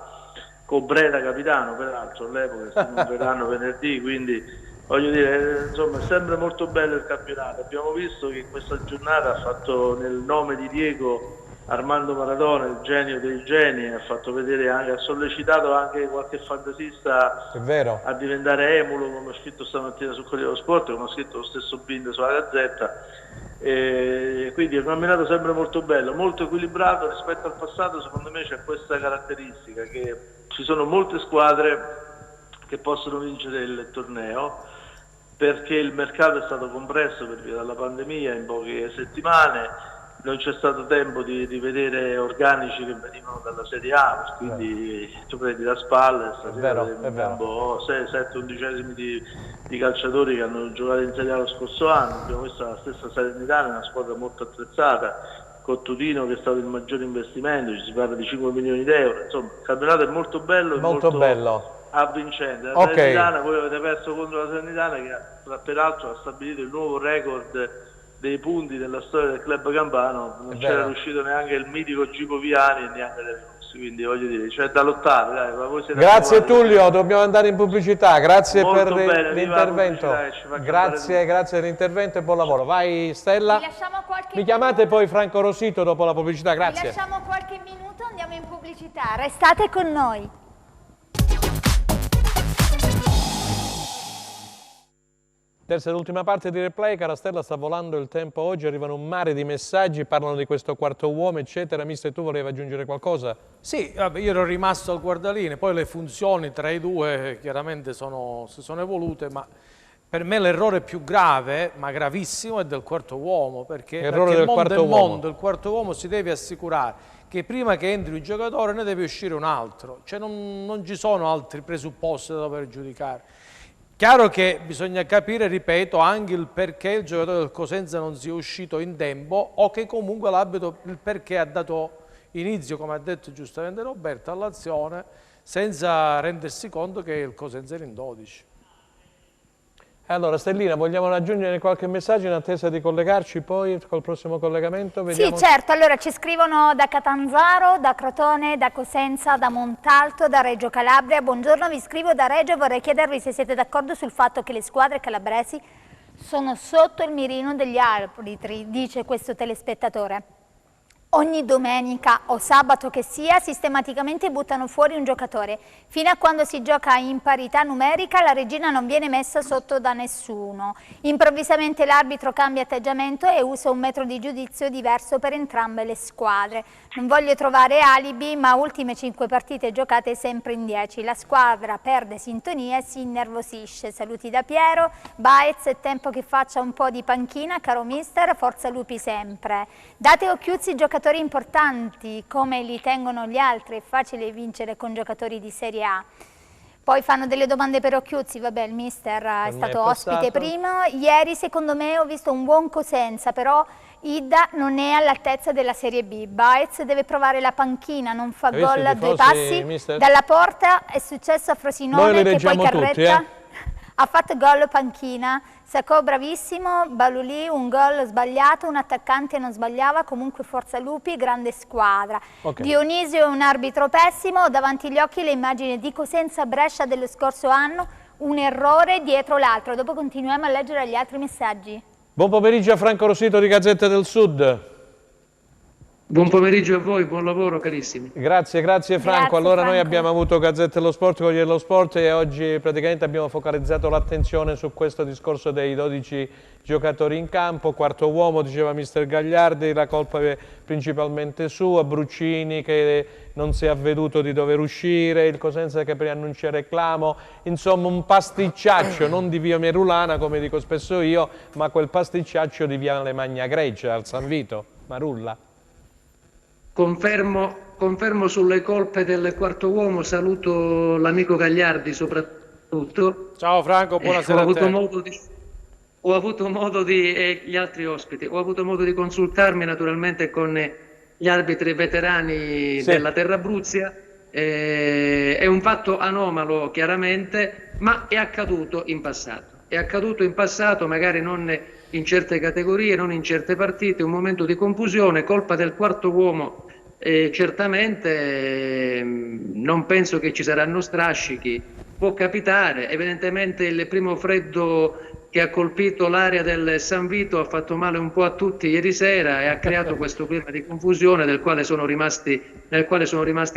con Breda capitano peraltro all'epoca, se non verranno venerdì, quindi voglio dire, insomma è sempre molto bello il campionato. Abbiamo visto che questa giornata ha fatto nel nome di Diego Armando Maradona, il genio dei geni, ha fatto vedere anche, ha sollecitato anche qualche fantasista a diventare emulo, come ho scritto stamattina sul Corriere dello Sport, come ho scritto lo stesso Bind sulla Gazzetta. Quindi è un campionato sempre molto bello, molto equilibrato rispetto al passato. Secondo me c'è questa caratteristica, che ci sono molte squadre che possono vincere il torneo perché il mercato è stato compresso per via della pandemia in poche settimane. Non c'è stato tempo di rivedere organici che venivano dalla Serie A, quindi tu prendi la Spal, stasera abbiamo 6-7 undicesimi di calciatori che hanno giocato in Serie A lo scorso anno. Abbiamo visto la stessa Salernitana, una squadra molto attrezzata, con Tutino, che è stato il maggiore investimento, ci si parla di 5 milioni di euro. Insomma, il campionato è molto bello e molto bello, avvincente. La Salernitana, voi avete perso contro la Salernitana, che peraltro ha stabilito il nuovo record dei punti nella storia del club campano. Non c'era riuscito neanche il mitico Gico Viani e neanche De Rossi, quindi voglio dire, c'è da lottare, dai. Ma voi siete grazie Tullio, dobbiamo andare in pubblicità, grazie per l'intervento, grazie dell'intervento e buon lavoro. Vai Stella, mi chiamate poi Franco Rosito dopo la pubblicità, grazie. Vi lasciamo qualche minuto, andiamo in pubblicità, restate con noi. Terza ed ultima parte di Replay. Cara Stella, sta volando il tempo oggi, arrivano un mare di messaggi, parlano di questo quarto uomo, eccetera. Mister, tu volevi aggiungere qualcosa? Sì, vabbè, io ero rimasto al guardaline, poi le funzioni tra i due chiaramente si sono evolute, ma per me l'errore più grave, ma gravissimo, è del quarto uomo, perché il quarto uomo si deve assicurare che prima che entri un giocatore ne deve uscire un altro, cioè non ci sono altri presupposti da dover giudicare. Chiaro che bisogna capire, ripeto, anche il perché il giocatore del Cosenza non sia uscito in tempo, o che comunque l'arbitro il perché ha dato inizio, come ha detto giustamente Roberto, all'azione senza rendersi conto che il Cosenza era in 12. Allora Stellina, vogliamo aggiungere qualche messaggio in attesa di collegarci poi col prossimo collegamento? Vediamo. Sì, certo, allora ci scrivono da Catanzaro, da Crotone, da Cosenza, da Montalto, da Reggio Calabria. Buongiorno, vi scrivo da Reggio e vorrei chiedervi se siete d'accordo sul fatto che le squadre calabresi sono sotto il mirino degli arbitri, dice questo telespettatore. Ogni domenica o sabato che sia, sistematicamente buttano fuori un giocatore. Fino a quando si gioca in parità numerica, la regina non viene messa sotto da nessuno. Improvvisamente l'arbitro cambia atteggiamento e usa un metro di giudizio diverso per entrambe le squadre. Non voglio trovare alibi, ma ultime 5 partite giocate sempre in 10. La squadra perde sintonia e si innervosisce. Saluti da Piero. Baez, è tempo che faccia un po' di panchina, caro mister, forza Lupi sempre. Date occhiuzzi giocatori importanti, come li tengono gli altri, è facile vincere con giocatori di Serie A. Poi fanno delle domande per Occhiuzzi, vabbè, il mister è stato ospite prima. Ieri secondo me ho visto un buon Cosenza, però Idda non è all'altezza della Serie B. Baez deve provare la panchina, non fa gol a 2 passi dalla porta. È successo a Frosinone che poi Carretta ha fatto gol panchina. Sacco bravissimo, Balulì un gol sbagliato, un attaccante non sbagliava, comunque forza Lupi, grande squadra. Dionisio è un arbitro pessimo, ho davanti agli occhi le immagini di Cosenza Brescia dello scorso anno, un errore dietro l'altro. Dopo continuiamo a leggere gli altri messaggi. Buon pomeriggio a Franco Rosito di Gazzetta del Sud. Buon pomeriggio a voi, buon lavoro carissimi. Grazie Franco. Grazie, allora Franco. Noi abbiamo avuto Gazzetta dello Sport, Corriere dello Sport, e oggi praticamente abbiamo focalizzato l'attenzione su questo discorso dei 12 giocatori in campo. Quarto uomo, diceva mister Gagliardi, la colpa è principalmente sua, Bruccini che non si è avveduto di dover uscire, il Cosenza che preannuncia reclamo, insomma un pasticciaccio, non di via Merulana come dico spesso io, ma quel pasticciaccio di via Magna Grecia al San Vito, Marulla. Confermo sulle colpe del quarto uomo, saluto l'amico Gagliardi soprattutto. Ciao Franco, buonasera a te. Ho avuto modo di, gli altri ospiti, ho avuto modo di consultarmi naturalmente con gli arbitri veterani della Terra Abruzia. È un fatto anomalo chiaramente, ma è accaduto in passato. È accaduto in passato, magari non in certe categorie, non in certe partite, un momento di confusione, colpa del quarto uomo. Certamente non penso che ci saranno strascichi, può capitare, evidentemente il primo freddo che ha colpito l'area del San Vito ha fatto male un po' a tutti ieri sera e ha creato questo clima di confusione nel quale sono rimasti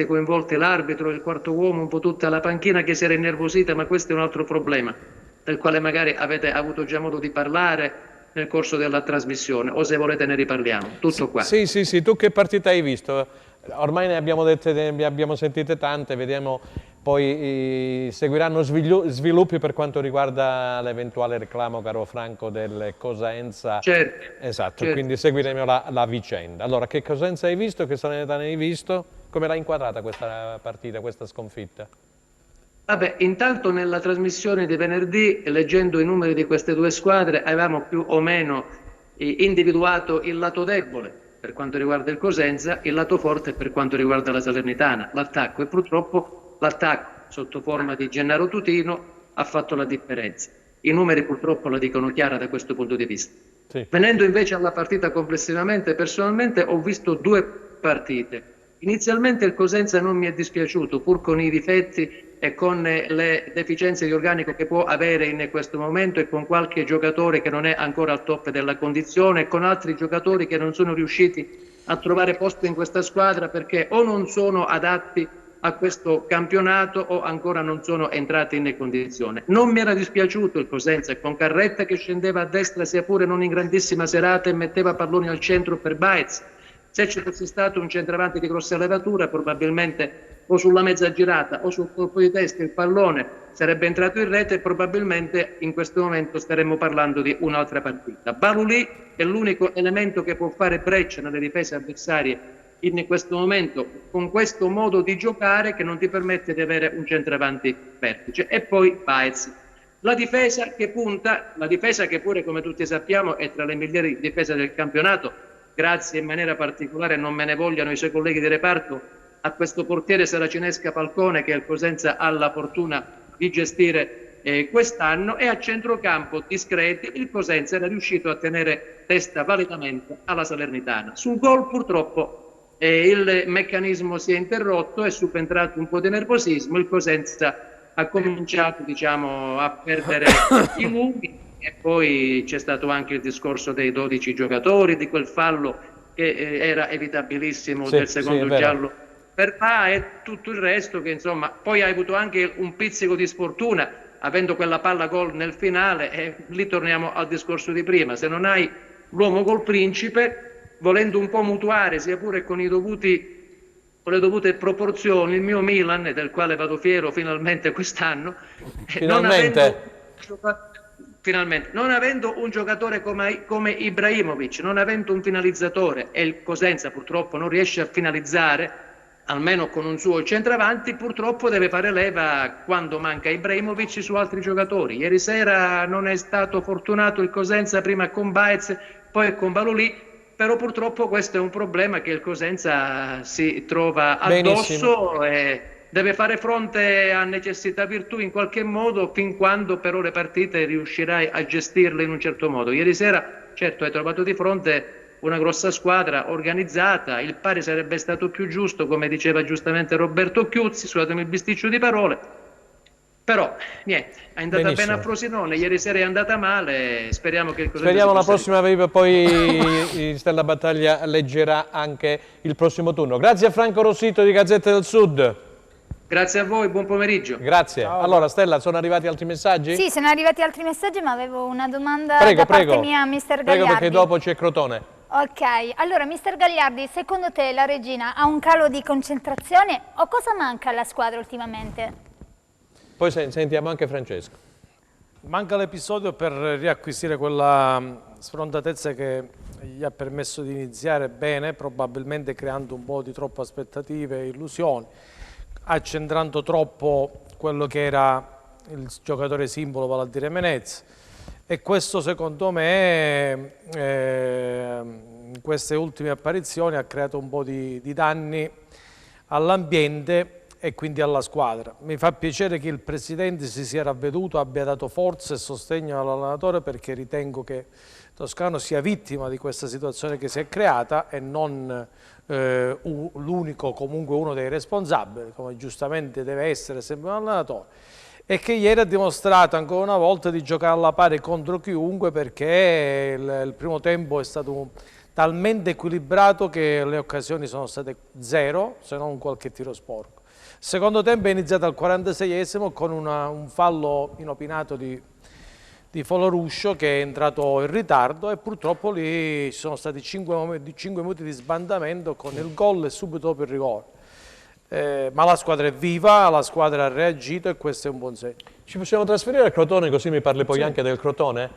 coinvolti l'arbitro, il quarto uomo, un po' tutta la panchina che si era innervosita, ma questo è un altro problema del quale magari avete avuto già modo di parlare nel corso della trasmissione, o se volete ne riparliamo. Tutto qua. Sì, tu che partita hai visto? Ormai ne abbiamo dette, ne abbiamo sentite tante, vediamo poi seguiranno sviluppi per quanto riguarda l'eventuale reclamo, caro Franco, del Cosenza. Certo. Esatto, certo. Quindi seguiremo la vicenda. Allora, che Cosenza hai visto? Che Salernitana hai visto? Come l'hai inquadrata questa partita, questa sconfitta? Vabbè, intanto nella trasmissione di venerdì, leggendo i numeri di queste due squadre, avevamo più o meno individuato il lato debole per quanto riguarda il Cosenza, il lato forte per quanto riguarda la Salernitana, l'attacco, e purtroppo l'attacco sotto forma di Gennaro Tutino ha fatto la differenza. I numeri purtroppo la dicono chiara da questo punto di vista. Sì. Venendo invece alla partita complessivamente, personalmente ho visto due partite. Inizialmente il Cosenza non mi è dispiaciuto, pur con i difetti e con le deficienze di organico che può avere in questo momento, e con qualche giocatore che non è ancora al top della condizione, e con altri giocatori che non sono riusciti a trovare posto in questa squadra perché o non sono adatti a questo campionato o ancora non sono entrati in condizione. Non mi era dispiaciuto il Cosenza, con Carretta che scendeva a destra sia pure non in grandissima serata e metteva palloni al centro per Baez. Se ci fosse stato un centravanti di grossa levatura, probabilmente o sulla mezza girata o sul colpo di testa il pallone sarebbe entrato in rete, e probabilmente in questo momento staremmo parlando di un'altra partita. Balulì è l'unico elemento che può fare breccia nelle difese avversarie in questo momento, con questo modo di giocare che non ti permette di avere un centravanti vertice. E poi Baez. La difesa che punta, la difesa che pure, come tutti sappiamo, è tra le migliori difese del campionato, grazie in maniera particolare, non me ne vogliano i suoi colleghi di reparto, a questo portiere saracinesca Falcone che il Cosenza ha la fortuna di gestire quest'anno, e a centrocampo discreti il Cosenza era riuscito a tenere testa validamente alla Salernitana. Sul gol purtroppo il meccanismo si è interrotto, è subentrato un po' di nervosismo, il Cosenza ha cominciato a perdere i lunghi, e poi c'è stato anche il discorso dei 12 giocatori, di quel fallo che era evitabilissimo, del secondo giallo per e tutto il resto che insomma poi hai avuto anche un pizzico di sfortuna avendo quella palla gol nel finale, e lì torniamo al discorso di prima: se non hai l'uomo col principe, volendo un po' mutuare sia pure con le dovute proporzioni, il mio Milan, del quale vado fiero finalmente quest'anno, non avendo un giocatore come Ibrahimovic, non avendo un finalizzatore, e il Cosenza purtroppo non riesce a finalizzare almeno con un suo centravanti, purtroppo deve fare leva quando manca Ibrahimovic su altri giocatori. Ieri sera non è stato fortunato il Cosenza, prima con Baez, poi con Balulì, però purtroppo questo è un problema che il Cosenza si trova addosso e deve fare fronte a necessità virtù in qualche modo, fin quando però le partite riuscirai a gestirle in un certo modo. Ieri sera certo hai trovato di fronte una grossa squadra organizzata, il pari sarebbe stato più giusto, come diceva giustamente Roberto Chiuzzi, scusatemi il bisticcio di parole, però niente, è andata bene a Frosinone, ieri sera è andata male, speriamo che il Cosenza speriamo la prossima, poi Stella Battaglia leggerà anche il prossimo turno. Grazie a Franco Rossito di Gazzetta del Sud. Grazie a voi, buon pomeriggio. Grazie. Ciao. Allora Stella, sono arrivati altri messaggi? Sì, sono arrivati altri messaggi, ma avevo una domanda da parte mia a Mister Gagliardi. Prego, perché dopo c'è Crotone. Ok, allora Mister Gagliardi, secondo te la Regina ha un calo di concentrazione o cosa manca alla squadra ultimamente? Poi sentiamo anche Francesco. Manca l'episodio per riacquisire quella sfrontatezza che gli ha permesso di iniziare bene, probabilmente creando un po' di troppe aspettative e illusioni, accentrando troppo quello che era il giocatore simbolo, vale a dire Menez, e questo secondo me in queste ultime apparizioni ha creato un po' di danni all'ambiente e quindi alla squadra. Mi fa piacere che il presidente si sia ravveduto, abbia dato forza e sostegno all'allenatore, perché ritengo che Toscano sia vittima di questa situazione che si è creata e non l'unico, comunque uno dei responsabili, come giustamente deve essere sempre un allenatore, e che ieri ha dimostrato ancora una volta di giocare alla pari contro chiunque, perché il primo tempo è stato talmente equilibrato che le occasioni sono state zero, se non qualche tiro sporco. Il secondo tempo è iniziato al 46esimo con un fallo inopinato di Foloruscio, che è entrato in ritardo, e purtroppo lì ci sono stati 5 minuti di sbandamento con il gol e subito dopo il rigore. Ma la squadra è viva, la squadra ha reagito e questo è un buon segno. Ci possiamo trasferire al Crotone, così mi parli poi anche del Crotone?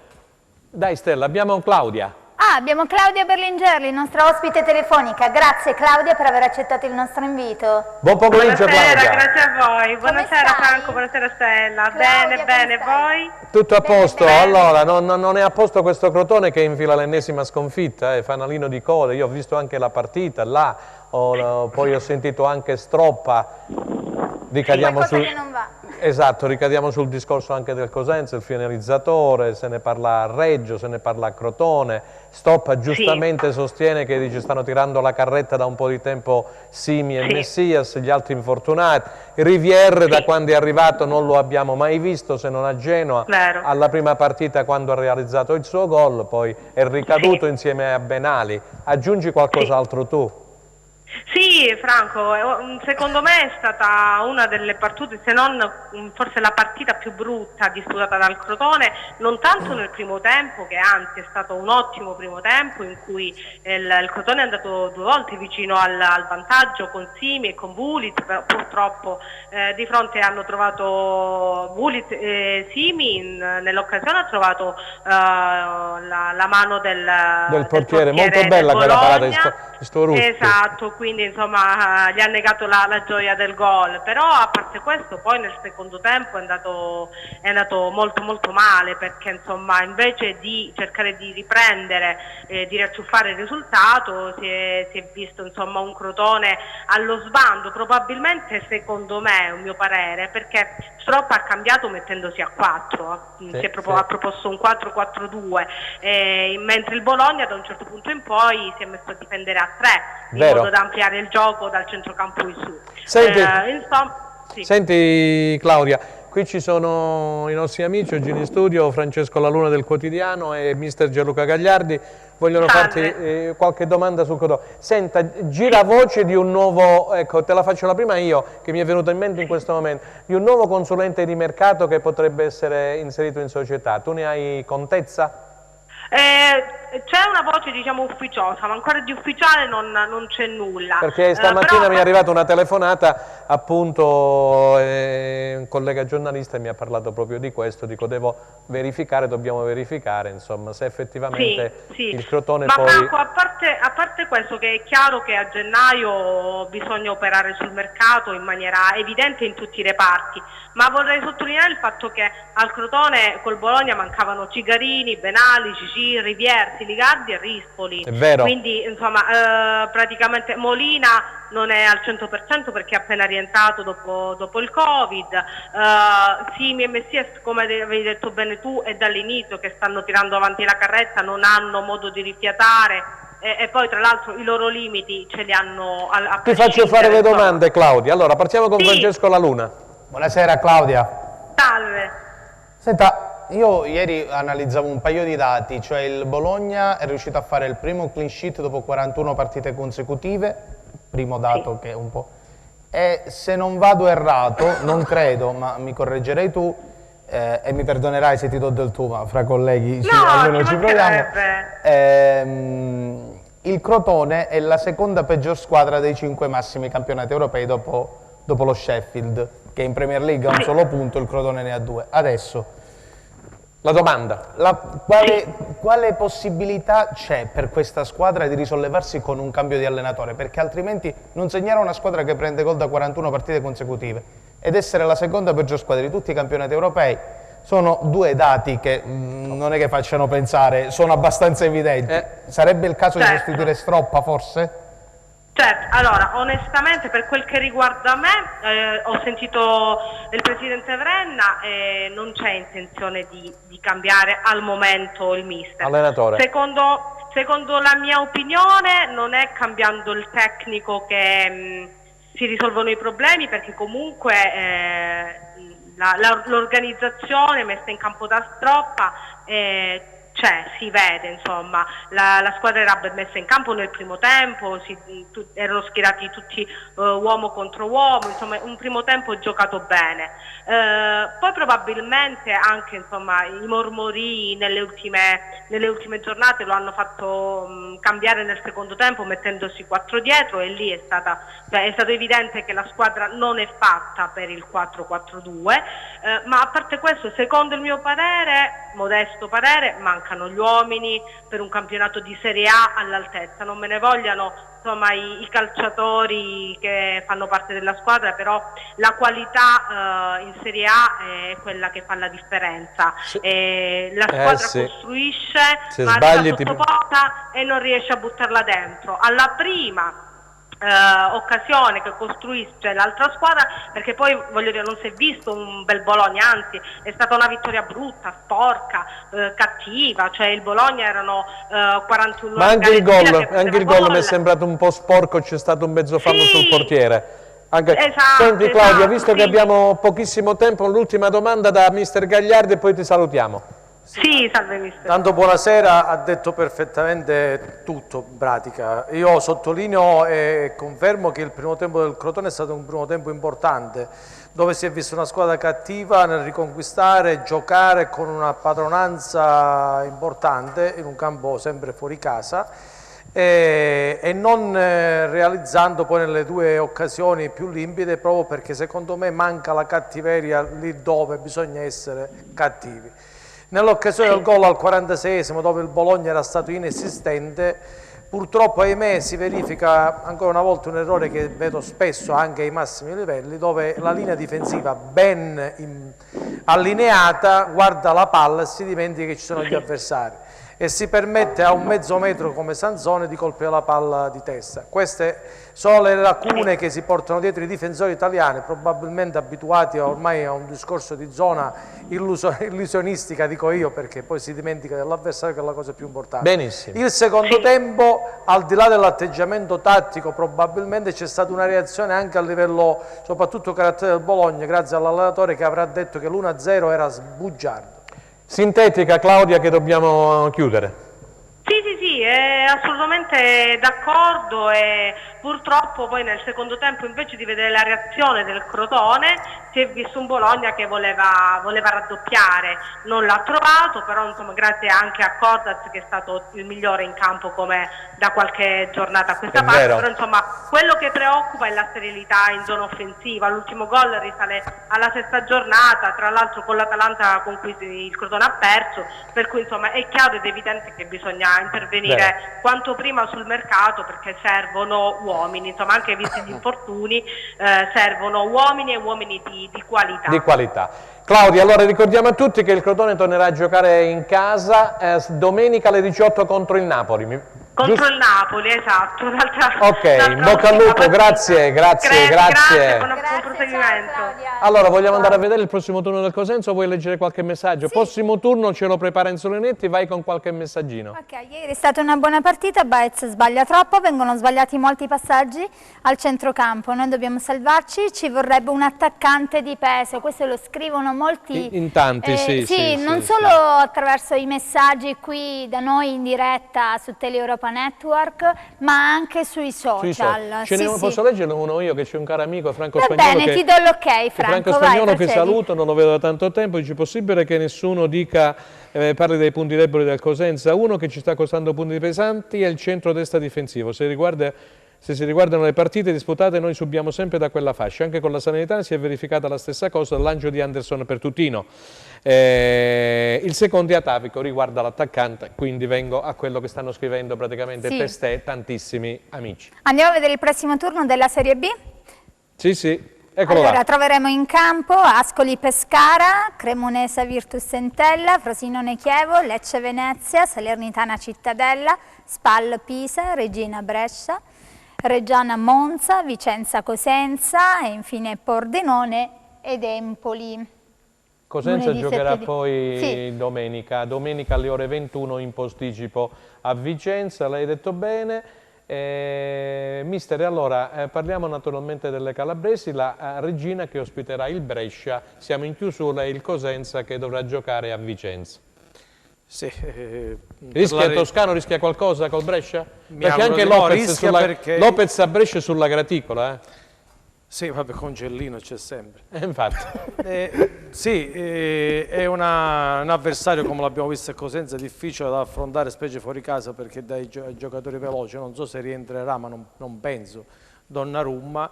Dai Stella, abbiamo Claudia. abbiamo Claudia Berlingerli, nostra ospite telefonica. Grazie Claudia per aver accettato il nostro invito. Buon pomeriggio Claudia. Grazie a voi. Buonasera Franco, buonasera Stella. Claudia, bene, voi? Tutto a posto, bene. allora non è a posto questo Crotone che infila l'ennesima sconfitta, fanalino di coda, io ho visto anche la partita là, poi ho sentito anche Stroppa, ricadiamo sul... che non va. Esatto, ricadiamo sul discorso anche del Cosenza, il finalizzatore, se ne parla a Reggio, se ne parla a Crotone, Stoppa giustamente sostiene che dice, stanno tirando la carretta da un po' di tempo Simi e Messias, gli altri infortunati, Rivière da quando è arrivato non lo abbiamo mai visto se non a Genoa, alla prima partita quando ha realizzato il suo gol, poi è ricaduto insieme a Benali, aggiungi qualcos'altro tu? Sì, Franco, secondo me è stata una delle partite, se non forse la partita più brutta disputata dal Crotone, non tanto nel primo tempo, che anzi è stato un ottimo primo tempo in cui il Crotone è andato 2 volte vicino al vantaggio con Simi e con Vulit, però purtroppo di fronte hanno trovato Vulit e Simi, nell'occasione ha trovato la mano del portiere molto bella quella parata di Storucci. Esatto, quindi insomma gli ha negato la gioia del gol, però a parte questo poi nel secondo tempo è andato molto molto male, perché insomma invece di cercare di riprendere, di riacciuffare il risultato, si è visto insomma un Crotone allo sbando, probabilmente secondo me, è un mio parere, perché Stroppa ha cambiato mettendosi a 4, ha proposto un 4-4-2, mentre il Bologna da un certo punto in poi si è messo a difendere a 3, in modo da ampliare il gioco dal centrocampo in su. Senti Claudia, qui ci sono i nostri amici oggi in studio, Francesco La Luna del Quotidiano e mister Gianluca Gagliardi, vogliono farti qualche domanda sul Crotone. Senta, gira voce di un nuovo, ecco te la faccio la prima io, che mi è venuta in mente in questo momento, di un nuovo consulente di mercato che potrebbe essere inserito in società, tu ne hai contezza? C'è una voce diciamo ufficiosa, ma ancora di ufficiale non c'è nulla. Perché stamattina mi è arrivata una telefonata, appunto un collega giornalista mi ha parlato proprio di questo, dico dobbiamo verificare insomma se effettivamente il Crotone ma poi... Franco, a parte questo, che è chiaro che a gennaio bisogna operare sul mercato in maniera evidente in tutti i reparti, ma vorrei sottolineare il fatto che al Crotone col Bologna mancavano Cigarini, Benali, Cicì, Rivière, Siligardi e Rispoli. È vero. Quindi insomma praticamente Molina non è al 100% perché è appena rientrato dopo il Covid, Simi e Messias, come avevi detto bene tu, è dall'inizio che stanno tirando avanti la carretta, non hanno modo di rifiatare e poi tra l'altro i loro limiti ce li hanno a Ti faccio fare le domande Claudia, allora partiamo con Francesco La Luna. Buonasera Claudia. Salve. Senta, io ieri analizzavo un paio di dati, cioè il Bologna è riuscito a fare il primo clean sheet dopo 41 partite consecutive, primo dato che è un po'... E se non vado errato, non credo, ma mi correggerei tu, e mi perdonerai se ti do del tu, ma fra colleghi almeno ci proviamo. Il Crotone è la seconda peggior squadra dei 5 massimi campionati europei dopo lo Sheffield, che in Premier League ha un solo punto, il Crotone ne ha 2. Adesso, la domanda. Quale possibilità c'è per questa squadra di risollevarsi con un cambio di allenatore? Perché altrimenti non segnare una squadra che prende gol da 41 partite consecutive ed essere la seconda peggior squadra di tutti i campionati europei sono 2 dati che non è che facciano pensare, sono abbastanza evidenti. Sarebbe il caso di sostituire Stroppa forse? Certo, allora onestamente per quel che riguarda me ho sentito il presidente Vrenna e non c'è intenzione di cambiare al momento il mister. Allenatore. Secondo la mia opinione non è cambiando il tecnico che si risolvono i problemi, perché comunque l'organizzazione messa in campo da Stroppa si vede, insomma, la squadra era ben messa in campo nel primo tempo, erano schierati tutti uomo contro uomo, insomma un primo tempo giocato bene. Poi probabilmente anche insomma, i mormorii nelle ultime giornate lo hanno fatto cambiare nel secondo tempo mettendosi 4 dietro, e lì è stato evidente che la squadra non è fatta per il 4-4-2, ma a parte questo, secondo il mio parere, modesto parere, manca mancano gli uomini per un campionato di Serie A all'altezza. Non me ne vogliano insomma i calciatori che fanno parte della squadra, però la qualità in Serie A è quella che fa la differenza. La squadra costruisce, ma arriva sotto porta e non riesce a buttarla dentro. Alla prima occasione che costruisce l'altra squadra, perché poi voglio dire non si è visto un bel Bologna, anzi è stata una vittoria brutta, sporca, cattiva, cioè il Bologna erano 41 ma anche il gol mi è sembrato un po' sporco, c'è stato un mezzo fallo sul portiere. Senti Claudia, visto che abbiamo pochissimo tempo, l'ultima domanda da mister Gagliardi e poi ti salutiamo. Sì, salve mister. Tanto buonasera, ha detto perfettamente tutto in pratica. Io sottolineo e confermo che il primo tempo del Crotone è stato un primo tempo importante, dove si è vista una squadra cattiva nel riconquistare, giocare con una padronanza importante in un campo sempre fuori casa e non realizzando poi nelle due occasioni più limpide, proprio perché secondo me manca la cattiveria lì dove bisogna essere cattivi. Nell'occasione del gol al 46esimo, dove il Bologna era stato inesistente, purtroppo ahimè si verifica ancora una volta un errore che vedo spesso anche ai massimi livelli, dove la linea difensiva ben allineata guarda la palla e si dimentica che ci sono gli avversari e si permette a un mezzo metro come Sansone di colpire la palla di testa. Queste sono le lacune che si portano dietro i difensori italiani, probabilmente abituati ormai a un discorso di zona illusionistica, dico io, perché poi si dimentica dell'avversario, che è la cosa più importante. Benissimo. Il secondo tempo, al di là dell'atteggiamento tattico, probabilmente c'è stata una reazione anche a livello, soprattutto carattere del Bologna, grazie all'allenatore che avrà detto che l'1-0 era sbugiardo. Sintetica Claudia, che dobbiamo chiudere. Sì, è assolutamente d'accordo e purtroppo poi nel secondo tempo, invece di vedere la reazione del Crotone, si è visto un Bologna che voleva raddoppiare, non l'ha trovato, però insomma grazie anche a Cordaz che è stato il migliore in campo come da qualche giornata a questa parte, però insomma quello che preoccupa è la serenità in zona offensiva. L'ultimo gol risale alla sesta giornata, tra l'altro con l'Atalanta con cui il Crotone ha perso, per cui insomma è chiaro ed evidente che bisogna intervenire quanto prima sul mercato, perché servono uomini, insomma anche visti gli infortuni servono uomini e uomini di qualità. Di qualità. Claudia, allora ricordiamo a tutti che il Crotone tornerà a giocare in casa domenica alle 18 contro il Napoli. Contro il Napoli, esatto. Ok, in bocca al lupo, grazie. Buon proseguimento. Allora, vogliamo andare a vedere il prossimo turno del Cosenza o vuoi leggere qualche messaggio? Sì. Prossimo turno ce lo prepara in Solenetti, vai con qualche messaggino. Ok, ieri è stata una buona partita, Baez sbaglia troppo, vengono sbagliati molti passaggi al centrocampo, noi dobbiamo salvarci, ci vorrebbe un attaccante di peso, questo lo scrivono molti. In tanti, sì, non solo attraverso i messaggi qui da noi in diretta su Teleeuropa Network, ma anche sui social. Posso leggerlo uno io, che c'è un caro amico, Franco Va Spagnolo. Bene, ti do l'ok, Franco, Spagnolo, che saluto, non lo vedo da tanto tempo, dice: possibile che nessuno dica, parli dei punti deboli del Cosenza? Uno che ci sta costando punti pesanti è il centro-destra difensivo. Se si riguardano le partite disputate, noi subiamo sempre da quella fascia. Anche con la Salernitana si è verificata la stessa cosa, il lancio di Anderson per Tutino. Il secondo è atavico, riguarda l'attaccante, quindi vengo a quello che stanno scrivendo praticamente testé tantissimi amici. Andiamo a vedere il prossimo turno della Serie B? Sì, eccolo allora, là. Troveremo in campo Ascoli Pescara, Cremonese Virtus Entella, Frosinone Chievo, Lecce Venezia, Salernitana Cittadella, Spal Pisa, Regina Brescia, Reggiana Monza, Vicenza Cosenza e infine Pordenone ed Empoli. Cosenza giocherà poi domenica alle ore 21 in posticipo a Vicenza, l'hai detto bene. Mister, allora parliamo naturalmente delle calabresi, la Regina che ospiterà il Brescia, siamo in chiusura, e il Cosenza che dovrà giocare a Vicenza. Sì, Toscano rischia qualcosa col Brescia? Perché anche Lopez a Brescia è sulla graticola. Sì, vabbè, con Cellino c'è sempre. Infatti. Sì, è un avversario, come l'abbiamo visto a Cosenza, difficile da affrontare, specie fuori casa, perché dai giocatori veloci, non so se rientrerà, ma non penso, Donnarumma,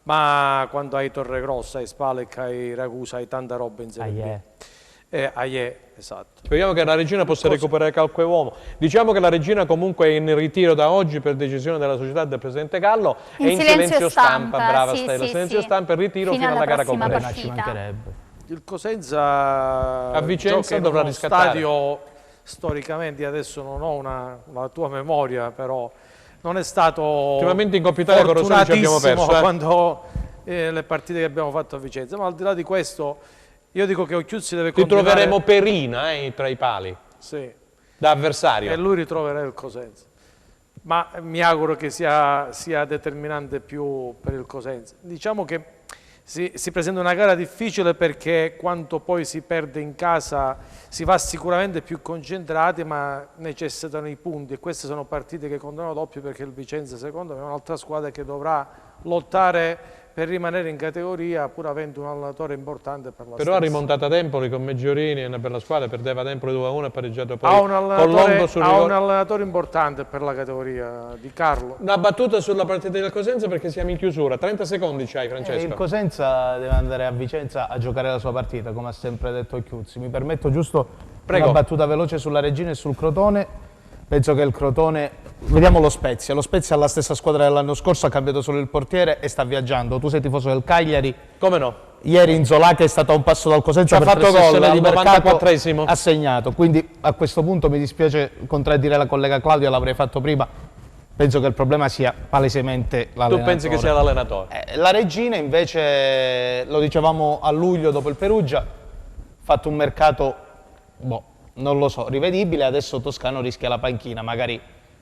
ma quando hai Torregrossa, hai Spalleck, hai Ragusa, hai tanta roba in Serie B. Esatto. Speriamo che la regina possa recuperare qualche uomo. Diciamo che la regina comunque è in ritiro da oggi per decisione della società del presidente Gallo. È in silenzio stampa, brava Stella, silenzio stampa e ritiro fino alla gara completa. Ci mancherebbe. Il Cosenza a Vicenza dovrà riscattare. Stadio storicamente, adesso non ho la tua memoria, però non è stato ultimamente in Coppa Italia con Rosario ci abbiamo perso quando le partite che abbiamo fatto a Vicenza, ma al di là di questo io dico che Occhiuzzi deve continuare. Ti troveremo Perina tra i pali, sì, da avversario. E lui ritroverà il Cosenza, ma mi auguro che sia determinante più per il Cosenza. Diciamo che si presenta una gara difficile perché quando poi si perde in casa si va sicuramente più concentrati, ma necessitano i punti, e queste sono partite che contano doppio, perché il Vicenza secondo me è un'altra squadra che dovrà lottare per rimanere in categoria, pur avendo un allenatore importante per la Però ha rimontato a Tempoli con Meggiorini, è una bella squadra, perdeva Tempoli 2-1 e pareggiato poi ha con Longo sul rigore. un allenatore importante per la categoria, Di Carlo. Una battuta sulla partita del Cosenza perché siamo in chiusura, 30 secondi c'hai Francesco. Il Cosenza deve andare a Vicenza a giocare la sua partita, come ha sempre detto Occhiuzzi. Mi permetto giusto una battuta veloce sulla Regina e sul Crotone. Penso che il Crotone, vediamo lo Spezia ha la stessa squadra dell'anno scorso, ha cambiato solo il portiere e sta viaggiando. Tu sei tifoso del Cagliari. Come no? Ieri Inzola, che è stato a un passo dal Cosenza, ha fatto gol al 94esimo, ha segnato. Quindi a questo punto mi dispiace contraddire la collega Claudia, l'avrei fatto prima. Penso che il problema sia palesemente l'allenatore. Tu pensi che sia l'allenatore? La Regina invece, lo dicevamo a luglio dopo il Perugia, ha fatto un mercato, non lo so, rivedibile. Adesso Toscano rischia la panchina, magari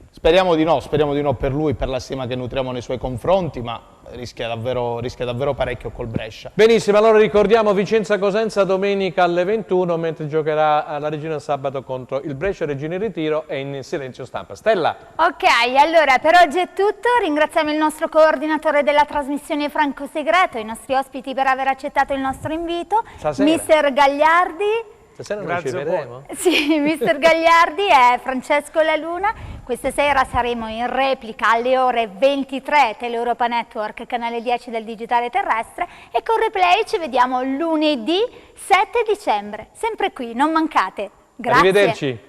speriamo di no per lui, per la stima che nutriamo nei suoi confronti, ma rischia davvero parecchio col Brescia. Benissimo, allora ricordiamo Vicenza-Cosenza domenica alle 21, mentre giocherà la Regina sabato contro il Brescia. Regina in ritiro e in silenzio stampa. Stella. Ok, allora per oggi è tutto. Ringraziamo il nostro coordinatore della trasmissione Franco Segreto, i nostri ospiti per aver accettato il nostro invito, Mister Gagliardi. Stasera non ci vedremo? Sì, Mister Gagliardi e Francesco La Luna. Questa sera saremo in replica alle ore 23, Teleuropa Network, canale 10 del Digitale Terrestre, e con replay ci vediamo lunedì 7 dicembre. Sempre qui, non mancate. Grazie. Arrivederci.